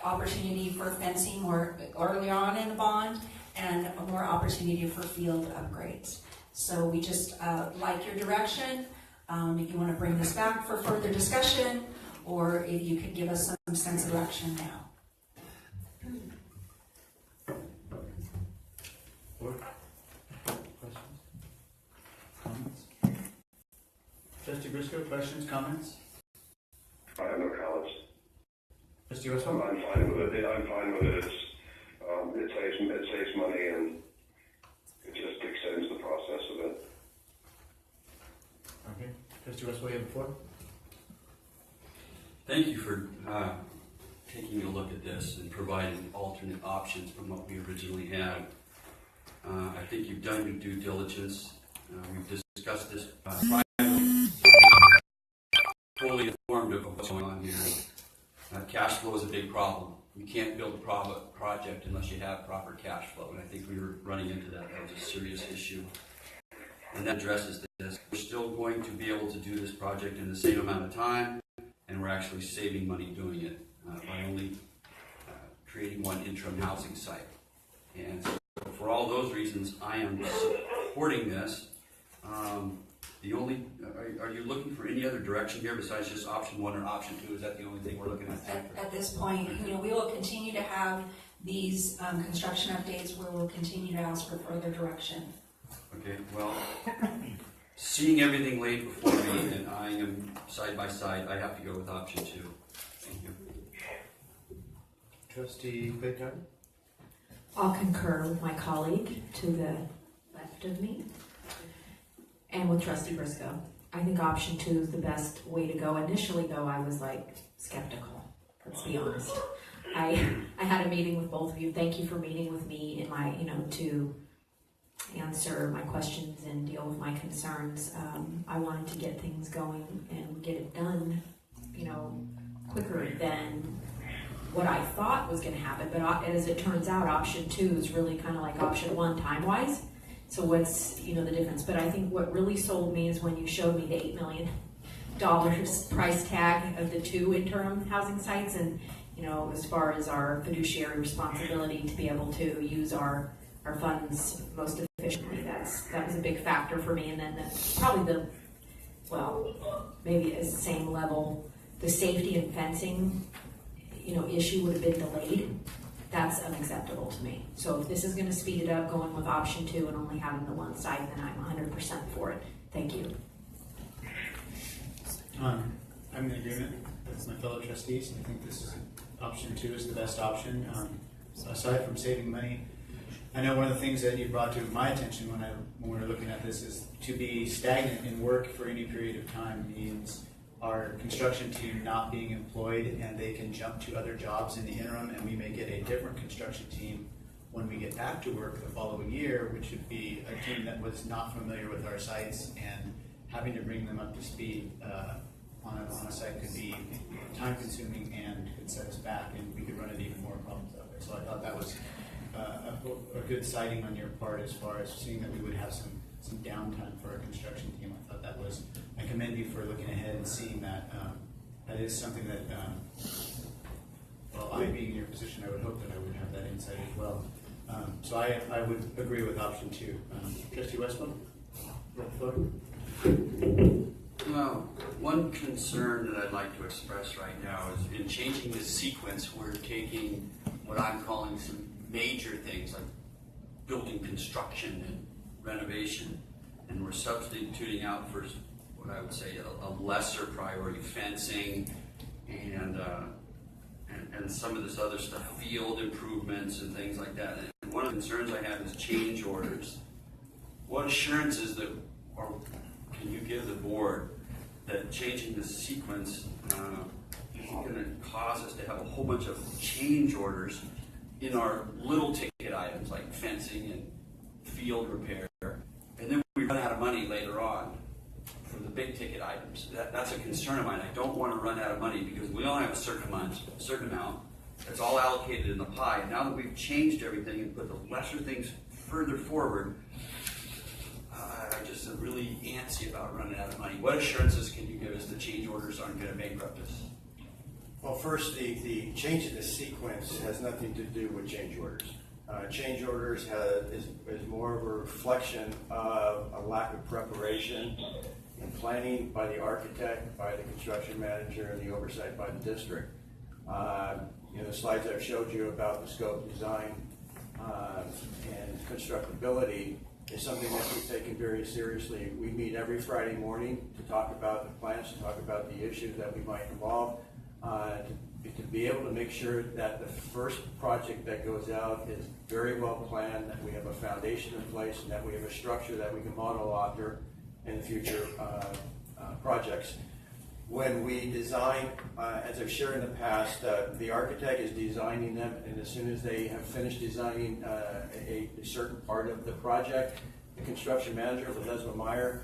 opportunity for fencing more early on in the bond, and more opportunity for field upgrades. So we just like your direction. If you want to bring this back for further discussion, or if you could give us some sense of direction now. Board? Questions? Comments? Trustee Briscoe, questions, comments? I have no comments. Trustee Westphal? I'm fine with it. I'm fine with it. It saves money, and it just extends the process of it. Okay. Trustee Westphal, you have the floor. Thank you for taking a look at this and providing alternate options from what we originally had. I think you've done your due diligence. We've discussed this privately, fully informed of what's going on here. Cash flow is a big problem. You can't build a project unless you have proper cash flow, and I think we were running into that. That was a serious issue. And that addresses this. We're still going to be able to do this project in the same amount of time, and we're actually saving money doing it by only creating one interim housing site. And so for all those reasons, I am supporting this. Are you looking for any other direction here besides just option 1 or option 2? Is that the only thing we're looking at? At this point, we will continue to have these construction updates where we'll continue to ask for further direction. Okay, well, seeing everything laid before me, and I am side by side, I have to go with option 2. Thank you. Trustee Clayton? I'll concur with my colleague to the left of me and with Trustee Briscoe. I think option 2 is the best way to go. Initially, though, I was skeptical. Let's be honest. I had a meeting with both of you. Thank you for meeting with me in my, to answer my questions and deal with my concerns. I wanted to get things going and get it done, quicker than what I thought was going to happen. But as it turns out, option 2 is really kind of like option 1 time-wise. So what's, the difference? But I think what really sold me is when you showed me the $8 million price tag of the 2 interim housing sites, and as far as our fiduciary responsibility to be able to use our funds most efficiently, that was a big factor for me. And then probably maybe at the same level, the safety and fencing, issue would have been delayed. That's unacceptable to me. So if this is going to speed it up, going with option 2 and only having the one site, then I'm 100% for it. Thank you. I'm in agreement with my fellow trustees. I think this is option 2 is the best option. Aside from saving money, I know one of the things that you brought to my attention when we were looking at this is to be stagnant in work for any period of time means our construction team not being employed, and they can jump to other jobs in the interim, and we may get a different construction team when we get back to work the following year, which would be a team that was not familiar with our sites, and having to bring them up to speed on a site could be time consuming and could set us back, and we could run into even more problems out there. So I thought that was a good sighting on your part as far as seeing that we would have some downtime for our construction team. I thought that was, I commend you for looking ahead and seeing that. That is something that, I being in your position, I would hope that I would have that insight as well. So I would agree with option 2. Trustee Westbrook? Well, one concern that I'd like to express right now is in changing the sequence, we're taking what I'm calling some major things like building construction and renovation, and we're substituting out for what I would say a lesser priority, fencing and some of this other stuff, field improvements and things like that. And one of the concerns I have is change orders. What assurances can you give the board that changing the sequence isn't going to cause us to have a whole bunch of change orders in our little ticket items like fencing and field repair, and then we run out of money later on for the big ticket items? That's a concern of mine. I don't want to run out of money because we only have a certain amount that's all allocated in the pie. And now that we've changed everything and put the lesser things further forward, I just am really antsy about running out of money. What assurances can you give us the change orders aren't going to bankrupt us? Well, first, the change in the sequence has nothing to do with change orders. Change orders is more of a reflection of a lack of preparation and planning by the architect, by the construction manager, and the oversight by the district. The slides I've showed you about the scope, design, and constructability is something that we've taken very seriously. We meet every Friday morning to talk about the plans, to talk about the issues that we might involve, to be able to make sure that the first project that goes out is very well planned, that we have a foundation in place, and that we have a structure that we can model after in future projects. When we design, as I've shared in the past, the architect is designing them, and as soon as they have finished designing a certain part of the project, the construction manager, Leslie Meyer,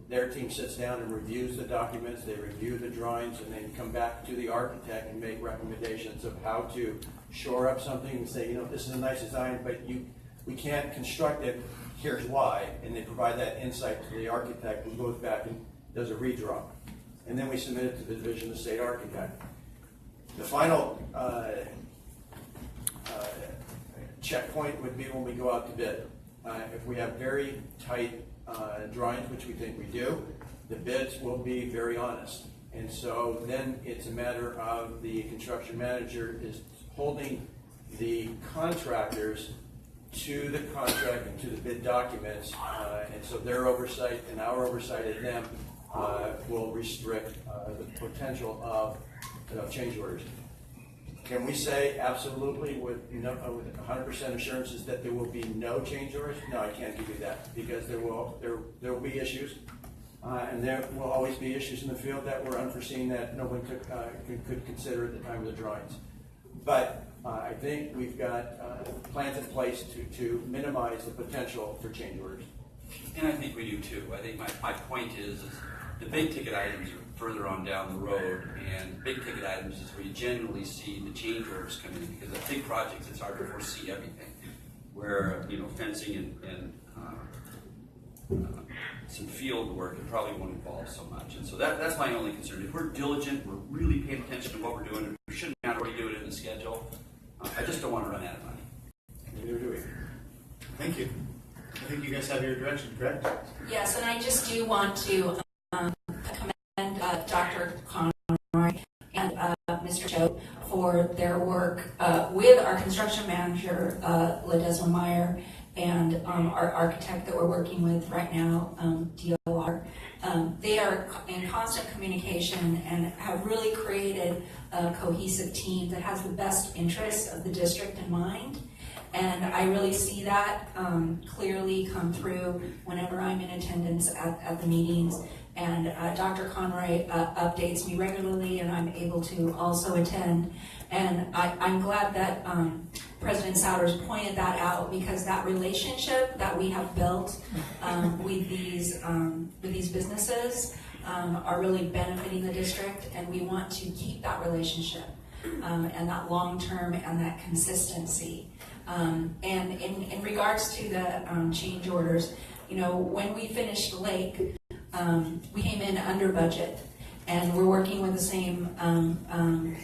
their team sits down and reviews the documents, they review the drawings, and then come back to the architect and make recommendations of how to shore up something and say, this is a nice design, but we can't construct it, here's why, and they provide that insight to the architect, who goes back and does a redraw. And then we submit it to the Division of State Architect. The final checkpoint would be when we go out to bid. If we have very tight drawings, which we think we do, the bids will be very honest. And so then it's a matter of the construction manager is holding the contractors to the contract and to the bid documents, and so their oversight and our oversight of them will restrict the potential of change orders. Can we say absolutely with 100% assurances that there will be no change orders? No, I can't give you that, because there will be issues, and there will always be issues in the field that were unforeseen that no one could consider at the time of the drawings. But I think we've got plans in place to minimize the potential for change orders. And I think we do too. I think my point is the big ticket items are further on down the road, and big ticket items is where you generally see the change orders come in, because at big projects it's hard to foresee everything. where, fencing and some field work, it probably won't involve so much. And so that's my only concern. If we're diligent, we're really paying attention to what we're doing, we shouldn't have already do it in the schedule. I just don't want to run out of money. Neither do we. Thank you. I think you guys have your direction, correct? Yes, and I just do want to commend Dr. Conroy and Mr. Choate for their work with our construction manager, Ledesma Meyer, and our architect that we're working with right now, DLR. They are in constant communication and have really created a cohesive team that has the best interests of the district in mind. And I really see that clearly come through whenever I'm in attendance at the meetings. And Dr. Conroy updates me regularly, and I'm able to also attend. And I'm glad that President Souders pointed that out, because that relationship that we have built with these businesses are really benefiting the district, and we want to keep that relationship and that long-term and that consistency. And in regards to the change orders, when we finished the lake, we came in under budget, and we're working with the same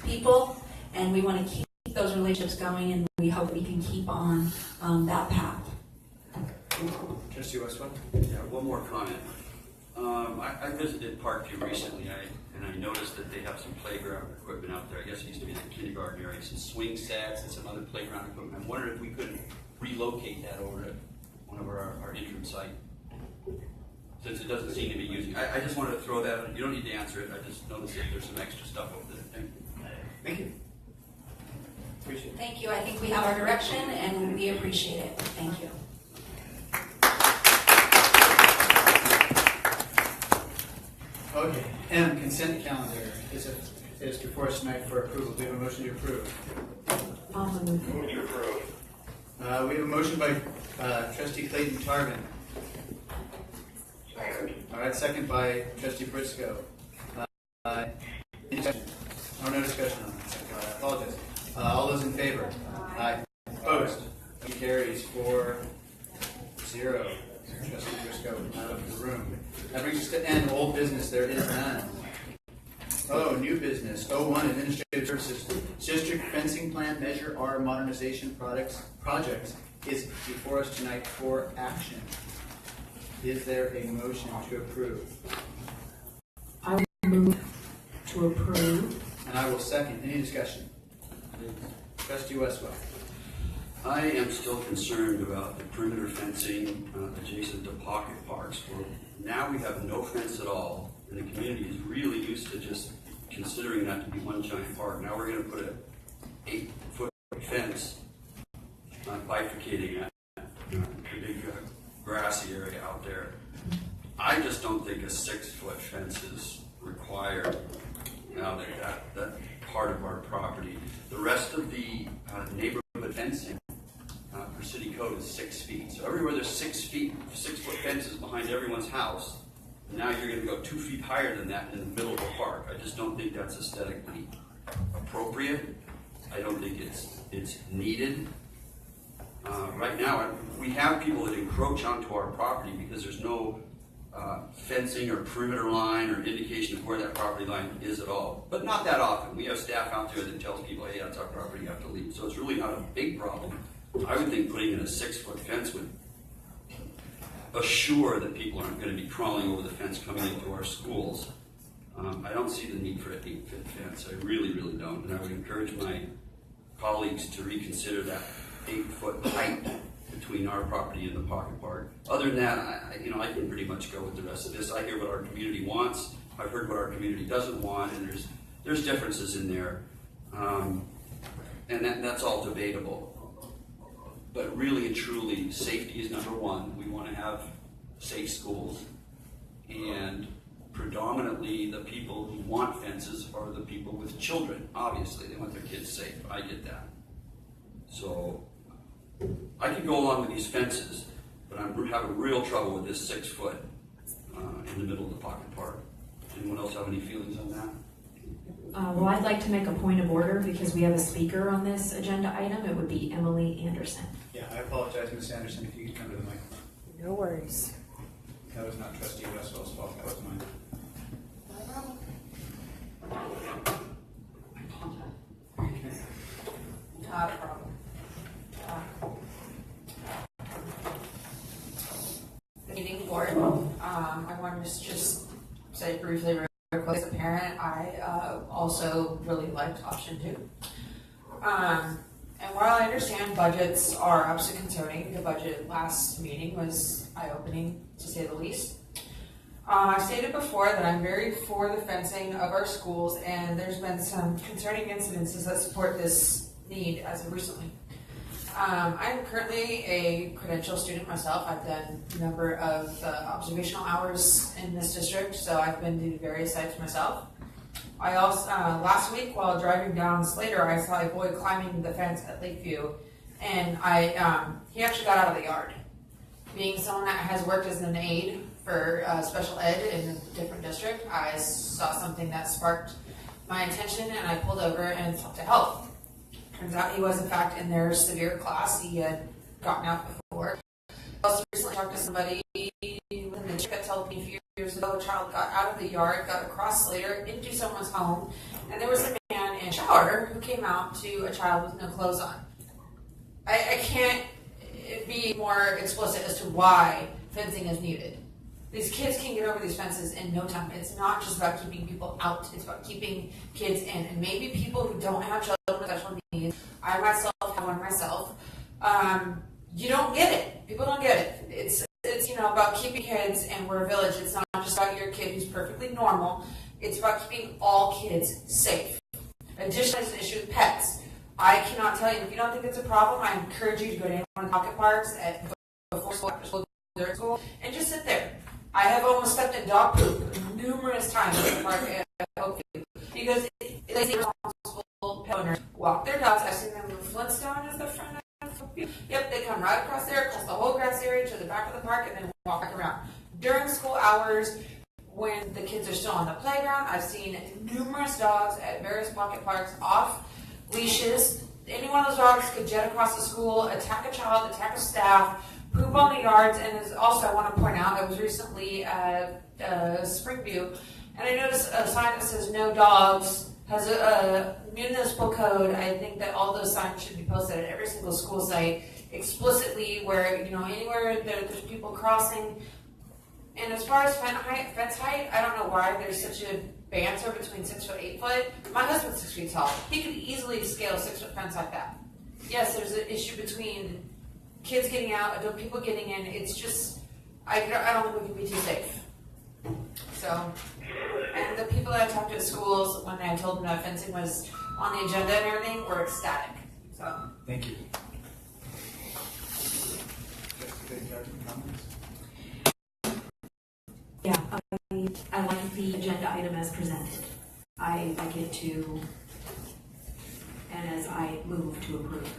people, and we want to keep those relationships going, and we hope we can keep on that path. Trustee Westphal? Yeah, one more comment. I visited Parkview recently, and I noticed that they have some playground equipment out there. I guess it used to be the kindergarten area, some swing sets and some other playground equipment. I'm wondering if we could relocate that over to one of our interim site, since it doesn't seem to be using. I just wanted to throw that out. You don't need to answer it. I just noticed that there's some extra stuff over there. Thank you. Appreciate it. Thank you. I think we have our direction, and we appreciate it. Thank you. Okay, M, consent calendar is before us tonight for approval. Do we have a motion to approve? Move to approve. We have a motion by Trustee Clayton Tarvin. Second. All right, second by Trustee Briscoe. Any discussion? Oh, no discussion on that. I apologize. All those in favor? Aye. Opposed? Motion carries 4-0. Trustee Briscoe out of the room. That brings us to N, old business. There is none. Oh, new business. O1, administrative services. District fencing plan, Measure R modernization projects is before us tonight for action. Is there a motion to approve? I will move to approve. And I will second. Any discussion? Trustee Westphal. I am still concerned about the perimeter fencing adjacent to pocket parks. Well, now we have no fence at all, and the community is really used to just considering that to be one giant park. Now we're going to put an 8-foot fence bifurcating a big grassy area out there. I just don't think a 6-foot fence is required now that part of our property. The rest of the neighborhood fencing for city code is 6 feet. So everywhere there's 6-foot fences behind everyone's house, now you're going to go 2 feet higher than that in the middle of the park. I just don't think that's aesthetically appropriate. I don't think it's needed. Right now, we have people that encroach onto our property because there's no fencing or perimeter line or indication of where that property line is at all. But not that often. We have staff out there that tells people, hey, that's our property, you have to leave. So it's really not a big problem. I would think putting in a 6-foot fence would assure that people aren't going to be crawling over the fence coming into our schools. I don't see the need for an 8-foot fence. I really, really don't. And I would encourage my colleagues to reconsider that 8-foot height between our property and the pocket park. Other than that, I can pretty much go with the rest of this. I hear what our community wants. I've heard what our community doesn't want, and there's differences in there, and that's all debatable. But really and truly, safety is number one. We want to have safe schools, and predominantly the people who want fences are the people with children. Obviously, they want their kids safe. I get that. So I could go along with these fences, but I'm having real trouble with this 6-foot in the middle of the pocket park. Anyone else have any feelings on that? Well, I'd like to make a point of order because we have a speaker on this agenda item. It would be Emily Anderson. Yeah, I apologize, Ms. Anderson, if you could come to the microphone. No worries. That was not trustee Westfall's fault, that was mine. Not a problem. Meeting board. I wanted to just say briefly, real quick, as a parent, I also really liked option 2. And while I understand budgets are absolutely concerning, the budget last meeting was eye-opening, to say the least. I stated before that I'm very for the fencing of our schools, and there's been some concerning incidences that support this need as of recently. I'm currently a credential student myself. I've done a number of observational hours in this district, so I've been to various sites myself. I also, last week while driving down Slater, I saw a boy climbing the fence at Lakeview, and he actually got out of the yard. Being someone that has worked as an aide for special ed in a different district, I saw something that sparked my attention, and I pulled over and sought to help. Turns out he was in fact in their severe class. He had gotten out before. I also recently talked to somebody in the district that told me a few years ago a child got out of the yard, got across Slater into someone's home, and there was a man in a shower who came out to a child with no clothes on. I can't be more explicit as to why fencing is needed. These kids can get over these fences in no time. It's not just about keeping people out, it's about keeping kids in. And maybe people who don't have children with special needs, I myself have one myself, you don't get it. People don't get it. It's about keeping kids, and we're a village. It's not just about your kid who's perfectly normal. It's about keeping all kids safe. Additionally, there's an issue with pets. I cannot tell you, if you don't think it's a problem, I encourage you to go to any one of the pocket parks before school, after school, during school, and just sit there. I have almost stepped in dog poop numerous times in the park at Oakview because they see responsible pet owners walk their dogs. I've seen them with Flintstone as their friend. Yep, they come right across there, across the whole grass area to the back of the park, and then walk back around. During school hours, when the kids are still on the playground, I've seen numerous dogs at various pocket parks off leashes. Any one of those dogs could jet across the school, attack a child, attack a staff, poop on the yards. And as also I want to point out, I was recently at Springview, and I noticed a sign that says no dogs, has a municipal code. I think that all those signs should be posted at every single school site explicitly, where anywhere there's people crossing. And as far as fence height, I don't know why there's such a banter between 6 foot, 8 foot. My husband's 6 feet tall. He could easily scale a 6 foot fence like that. Yes, there's an issue between kids getting out, adult people getting in. It's just, I don't think we can be too safe. So, and the people that I talked to at schools, when I told them that fencing was on the agenda and everything, were ecstatic. So. Thank you. Yeah, I like the agenda item as presented. I like it to, and as I move to approve,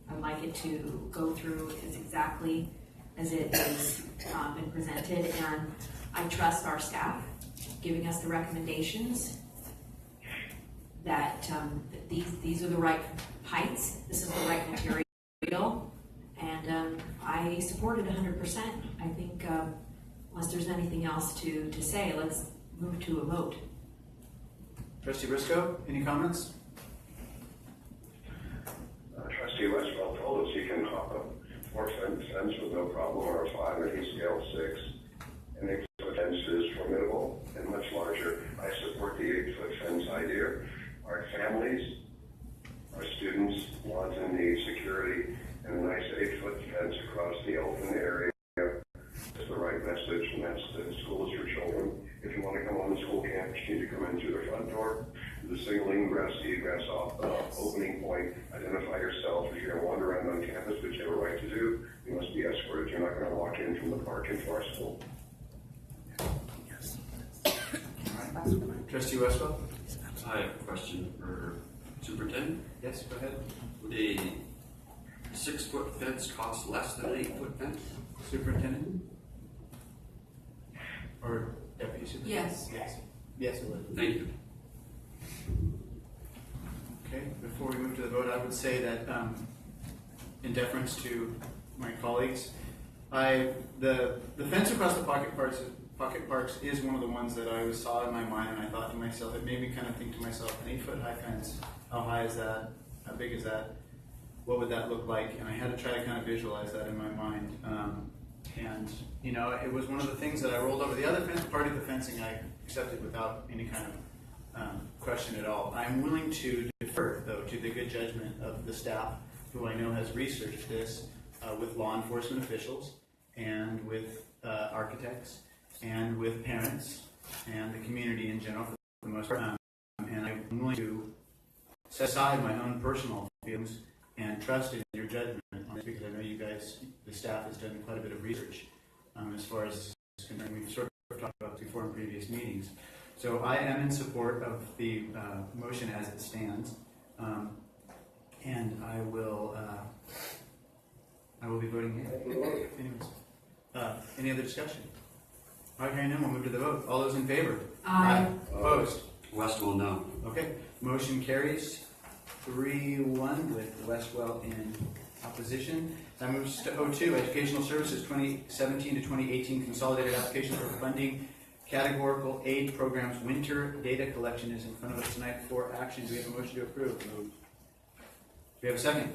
I'd like it to go through as exactly as it has been presented, and I trust our staff giving us the recommendations that these are the right heights, this is the right material, and I support it 100%. I think unless there's anything else to say, let's move to a vote. Trustee Briscoe, any comments? Trustee Westfall told us he can hop a 4-foot fence with no problem, or a 5, and he scaled 6. And the 8-foot fence is formidable and much larger. I support the 8-foot fence idea. Our families, our students want and need security, and a nice 8-foot fence across the open area is the right message, and that's the school is for children. If you want to come on the school campus, you need to come in through the front door, the signaling grass off opening point, identify yourself. If you're going to wander around on campus, which you have a right to do, you must be escorted. You're not going to walk in from the park into our school. Trustee Westfall? I have a question for Superintendent. Yes, go ahead. Would a 6-foot fence cost less than an 8-foot fence? Superintendent? Or Deputy Superintendent? Yes. Yes, it would. Thank you. Okay, before we move to the vote, I would say that in deference to my colleagues, the fence across the pocket parks is one of the ones that I saw in my mind, and I thought to myself, it made me kind of think to myself, an 8-foot high fence, how high is that? How big is that? What would that look like? And I had to try to kind of visualize that in my mind. And you know, it was one of the things that I rolled over. The other part of the fencing I accepted without any kind of question at all. I'm willing to defer, though, to the good judgment of the staff, who I know has researched this with law enforcement officials and with architects and with parents and the community in general for the most part. And I'm willing to set aside my own personal feelings and trust in your judgment on this, because I know you guys, the staff, has done quite a bit of research as far as this is concerned. We've sort of talked about this before in previous meetings. So I am in support of the motion as it stands, and I will be voting yes. Anyways, any other discussion? All right, hearing none, we'll move to the vote. All those in favor? Aye. Opposed? Westwell, no. Okay, motion carries 3-1 with Westwell in opposition. That moves to O2, Educational Services 2017 to 2018 Consolidated Application for Funding Categorical Aid Programs. Winter data collection is in front of us tonight for action. Do we have a motion to approve? Do we have a second?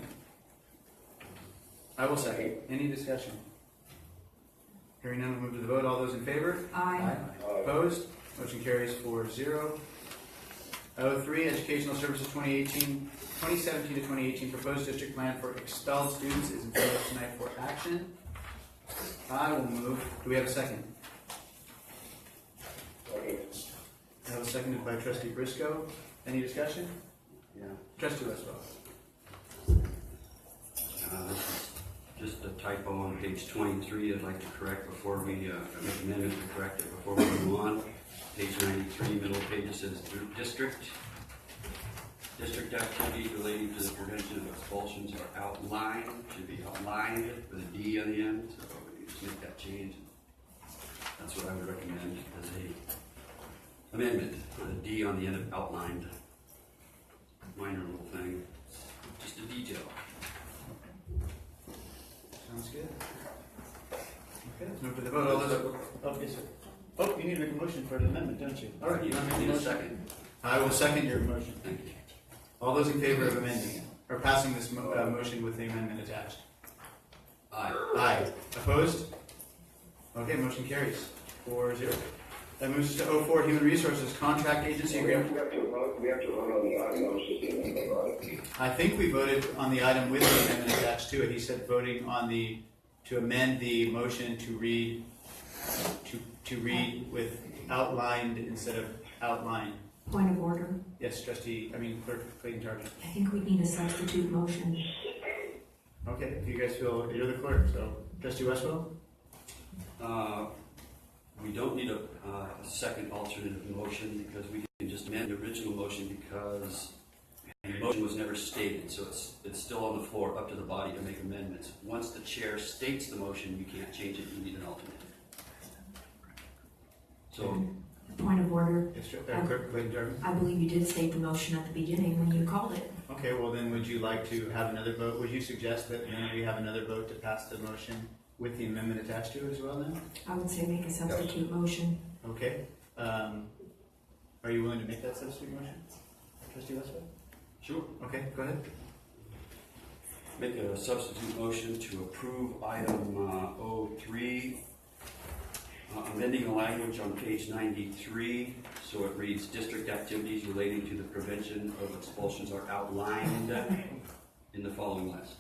I will second. Any discussion? Hearing none, we'll move to the vote. All those in favor? Aye. Opposed? Motion carries 4-0. O3, Educational Services 2017 to 2018 Proposed District Plan for Expelled Students is in front of us tonight for action. I will move. Do we have a second? That was seconded by Trustee Briscoe. Any discussion? Yeah. Trustee Westwell. This is just a typo on page 23 I'd like to correct before we make an amendment to correct it before we move on. Page 93, middle page, it says district activities relating to the prevention of expulsions are outlined, should be outlined with a D on the end, so you just make that change. That's what I would recommend as a amendment, with a D on the end of outlined. Minor little thing, just a detail. Sounds good. Okay, let's move to the vote. All those. Oh, yes, sir. Oh, you need to make a motion for an amendment, don't you? All right, you want to make a second? I will second your motion. Thank you. All those in favor of amending it, or passing this motion with the amendment attached? Aye. Aye. Opposed? Okay, motion carries 4-0. That moves to O4, Human Resources Contract Agency Agreement. We have to vote on the item, not just the amendment, right? I think we voted on the item with the amendment attached to it. He said voting on to amend the motion to read with outlined instead of outline. Point of order. Yes, Clerk Clayton-Target. I think we need a substitute motion. Okay, if you guys feel, you're the clerk, so Trustee Westwell? We don't need a second alternative motion because we can just amend the original motion because the motion was never stated, so it's still on the floor, up to the body to make amendments. Once the chair states the motion, you can't change it, you need an alternate. So, Point of order. Yes, Clerk Clayton-Target? I believe you did state the motion at the beginning when you called it. Okay, well then would you like to have another vote? Would you suggest that then we have another vote to pass the motion with the amendment attached to it as well then? I would say make a substitute motion. Okay. Are you willing to make that substitute motion? Trustee Westwell? sure. Okay, go ahead. Make a substitute motion to approve item O3, amending the language on page 93, so it reads, district activities relating to the prevention of expulsions are outlined in the following list.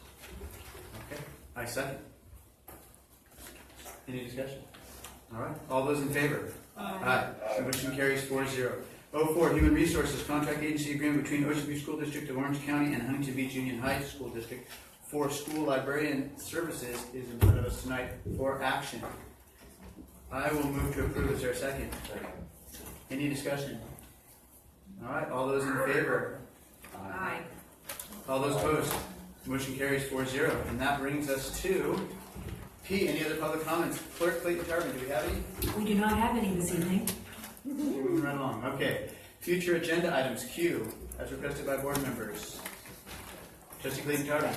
Okay, I second. Any discussion? All right, all those in favor? Aye. The motion carries 4-0. O4, Human Resources Contract Agency Agreement between Ocean View School District of Orange County and Huntington Beach Union High School District for school librarian services is in front of us tonight for action. I will move to approve. Is there a second? Any discussion? All right, all those in favor? Aye. All those opposed? Motion carries 4-0. And that brings us to P. Any other public comments? Clerk Clayton-Tarvin, do we have any? We do not have any this evening. We're moving right along. Okay. Future agenda items. Q. as requested by board members. Trustee Clayton-Tarvin.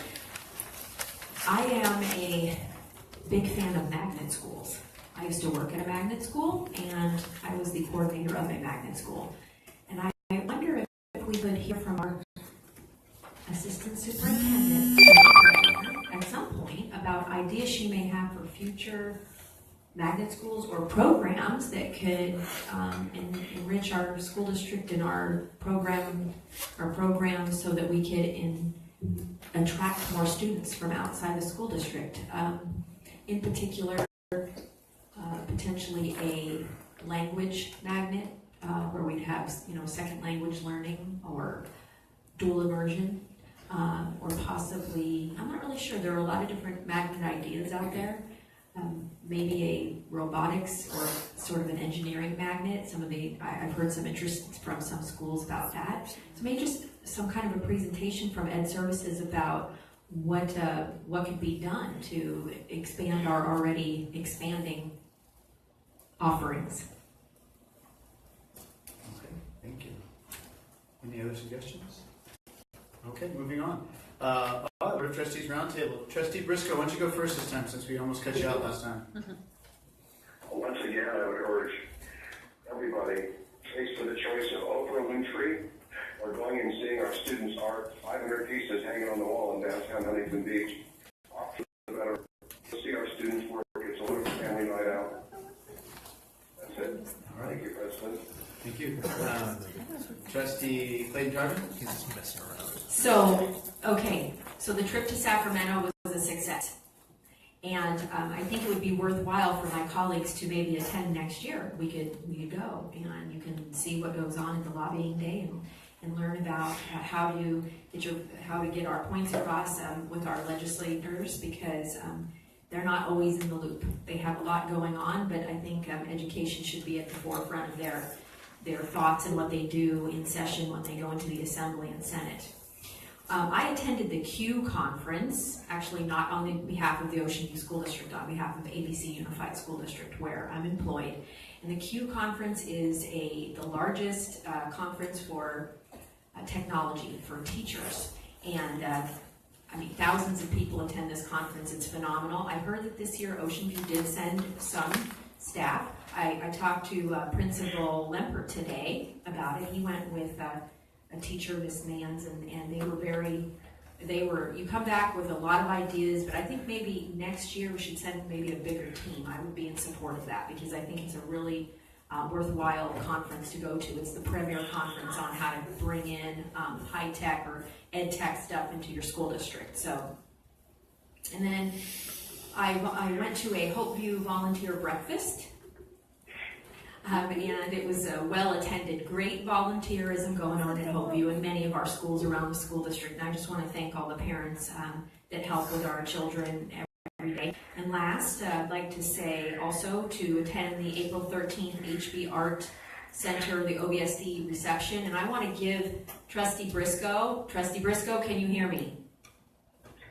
I am a big fan of magnet schools. I used to work at a magnet school, and I was the coordinator of a magnet school. And I wonder if we could hear from our assistant superintendent at some point about ideas she may have for future magnet schools or programs that could enrich our school district and our programs so that we could attract more students from outside the school district. In particular, potentially a language magnet where we'd have second language learning or dual immersion, or possibly, I'm not really sure, there are a lot of different magnet ideas out there. Maybe a robotics or sort of an engineering magnet. I've heard some interest from some schools about that. So maybe just some kind of a presentation from Ed Services about what could be done to expand our already expanding offerings. Okay, thank you. Any other suggestions? Okay, moving on. Board of Trustees Roundtable. Trustee Briscoe, why don't you go first this time since we almost cut you out last time? Once again, I would urge everybody, face for the choice of Oprah Winfrey or going and seeing our students' art, 500 pieces hanging on the wall in downtown Huntington Beach. Opt for the better. See our students work. It's a little family night out. That's it. All right. Thank you, President. Thank you. Trustee Clayton-Tarvin? He's just messing around. So the trip to Sacramento was a success. And I think it would be worthwhile for my colleagues to maybe attend next year. We could go, and you can see what goes on at the lobbying day and learn about how to get our points across with our legislators, because they're not always in the loop. They have a lot going on, but I think education should be at the forefront of their thoughts and what they do in session when they go into the Assembly and Senate. I attended the Q conference, actually not on behalf of the Ocean View School District, on behalf of ABC Unified School District, where I'm employed. And the Q conference is the largest conference for technology for teachers. And thousands of people attend this conference. It's phenomenal. I heard that this year Ocean View did send some staff. I talked to Principal Lempert today about it. He went with a teacher, Miss Mans, and you come back with a lot of ideas, but I think maybe next year we should send maybe a bigger team. I would be in support of that, because I think it's a really worthwhile conference to go to. It's the premier conference on how to bring in high-tech or ed-tech stuff into your school district. So, and then I went to a Hope View volunteer breakfast. And it was a well-attended, great volunteerism going on at Hope View and many of our schools around the school district. And I just want to thank all the parents that help with our children every day. And last, I'd like to say also to attend the April 13th HB Art Center, the OVSD reception. And I want to give Trustee Briscoe, can you hear me?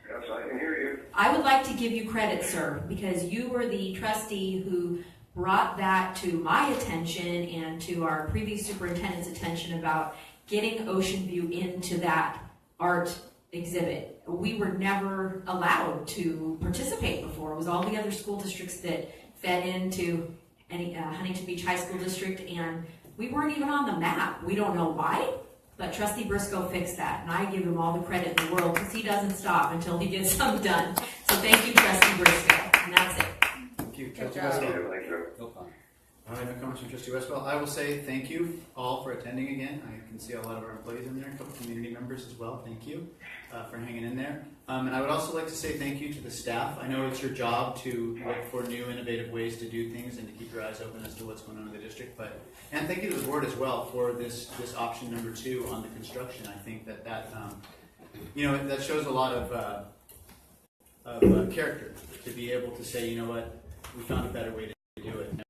Yes, I can hear you. I would like to give you credit, sir, because you were the trustee who brought that to my attention and to our previous superintendent's attention about getting Ocean View into that art exhibit. We were never allowed to participate before. It was all the other school districts that fed into Huntington Beach High School District, and we weren't even on the map. We don't know why, but Trustee Briscoe fixed that, and I give him all the credit in the world, because he doesn't stop until he gets something done. So thank you, Trustee Briscoe, and that's it. Thank you. Trustee Thank Westwell. you. Thank you. All right, no comments from Trustee Westwell. I will say thank you all for attending again. I can see a lot of our employees in there, a couple community members as well. Thank you for hanging in there. And I would also like to say thank you to the staff. I know it's your job to look for new, innovative ways to do things and to keep your eyes open as to what's going on in the district. And thank you to the board as well for this option number 2 on the construction. I think that that shows a lot of character to be able to say, you know what, we found a better way to do it, and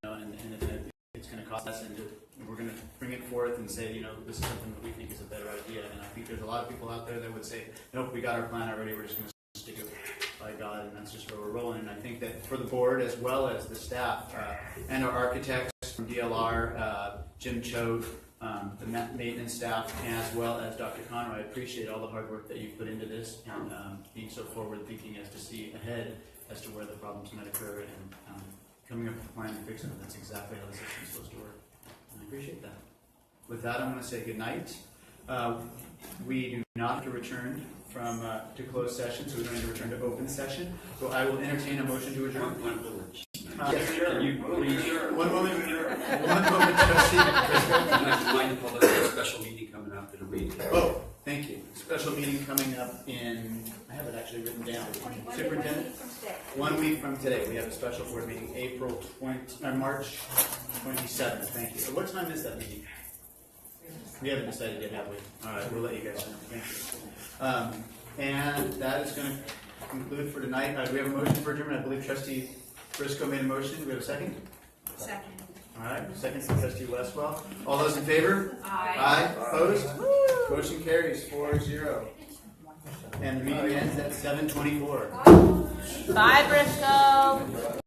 it's going to cost us, and we're going to bring it forth and say, this is something that we think is a better idea. And I think there's a lot of people out there that would say, nope, we got our plan already, we're just going to stick it by God, and that's just where we're rolling. And I think that for the board as well as the staff and our architects from DLR, Jim Choate, the maintenance staff, as well as Dr. Conroy. I appreciate all the hard work that you've put into this and being so forward-thinking as to see ahead as to where the problems might occur and coming up with a plan to fix them. That's exactly how the system's supposed to work. And I appreciate that. With that, I'm going to say good night. We do not have to return from to closed session, so we're going to return to open session. So I will entertain a motion to adjourn. Yes, sure. You please. One moment, trustee. Next line, public, a special meeting coming up in a week. Oh, thank you. Special meeting coming up in, I have it actually written down. Superintendent? 1 week from today. We have a special board meeting, March 27th. Thank you. So what time is that meeting? We haven't decided yet, have we? All right, we'll let you guys know. Thank you. And that is going to conclude for tonight. We have a motion for adjournment. I believe Trustee Briscoe made a motion. Do we have a second? Second. All right, second from Trustee Westwell. All those in favor? Aye. Aye. Opposed? Motion carries 4-0. And the meeting ends at 7:24. Bye, Briscoe.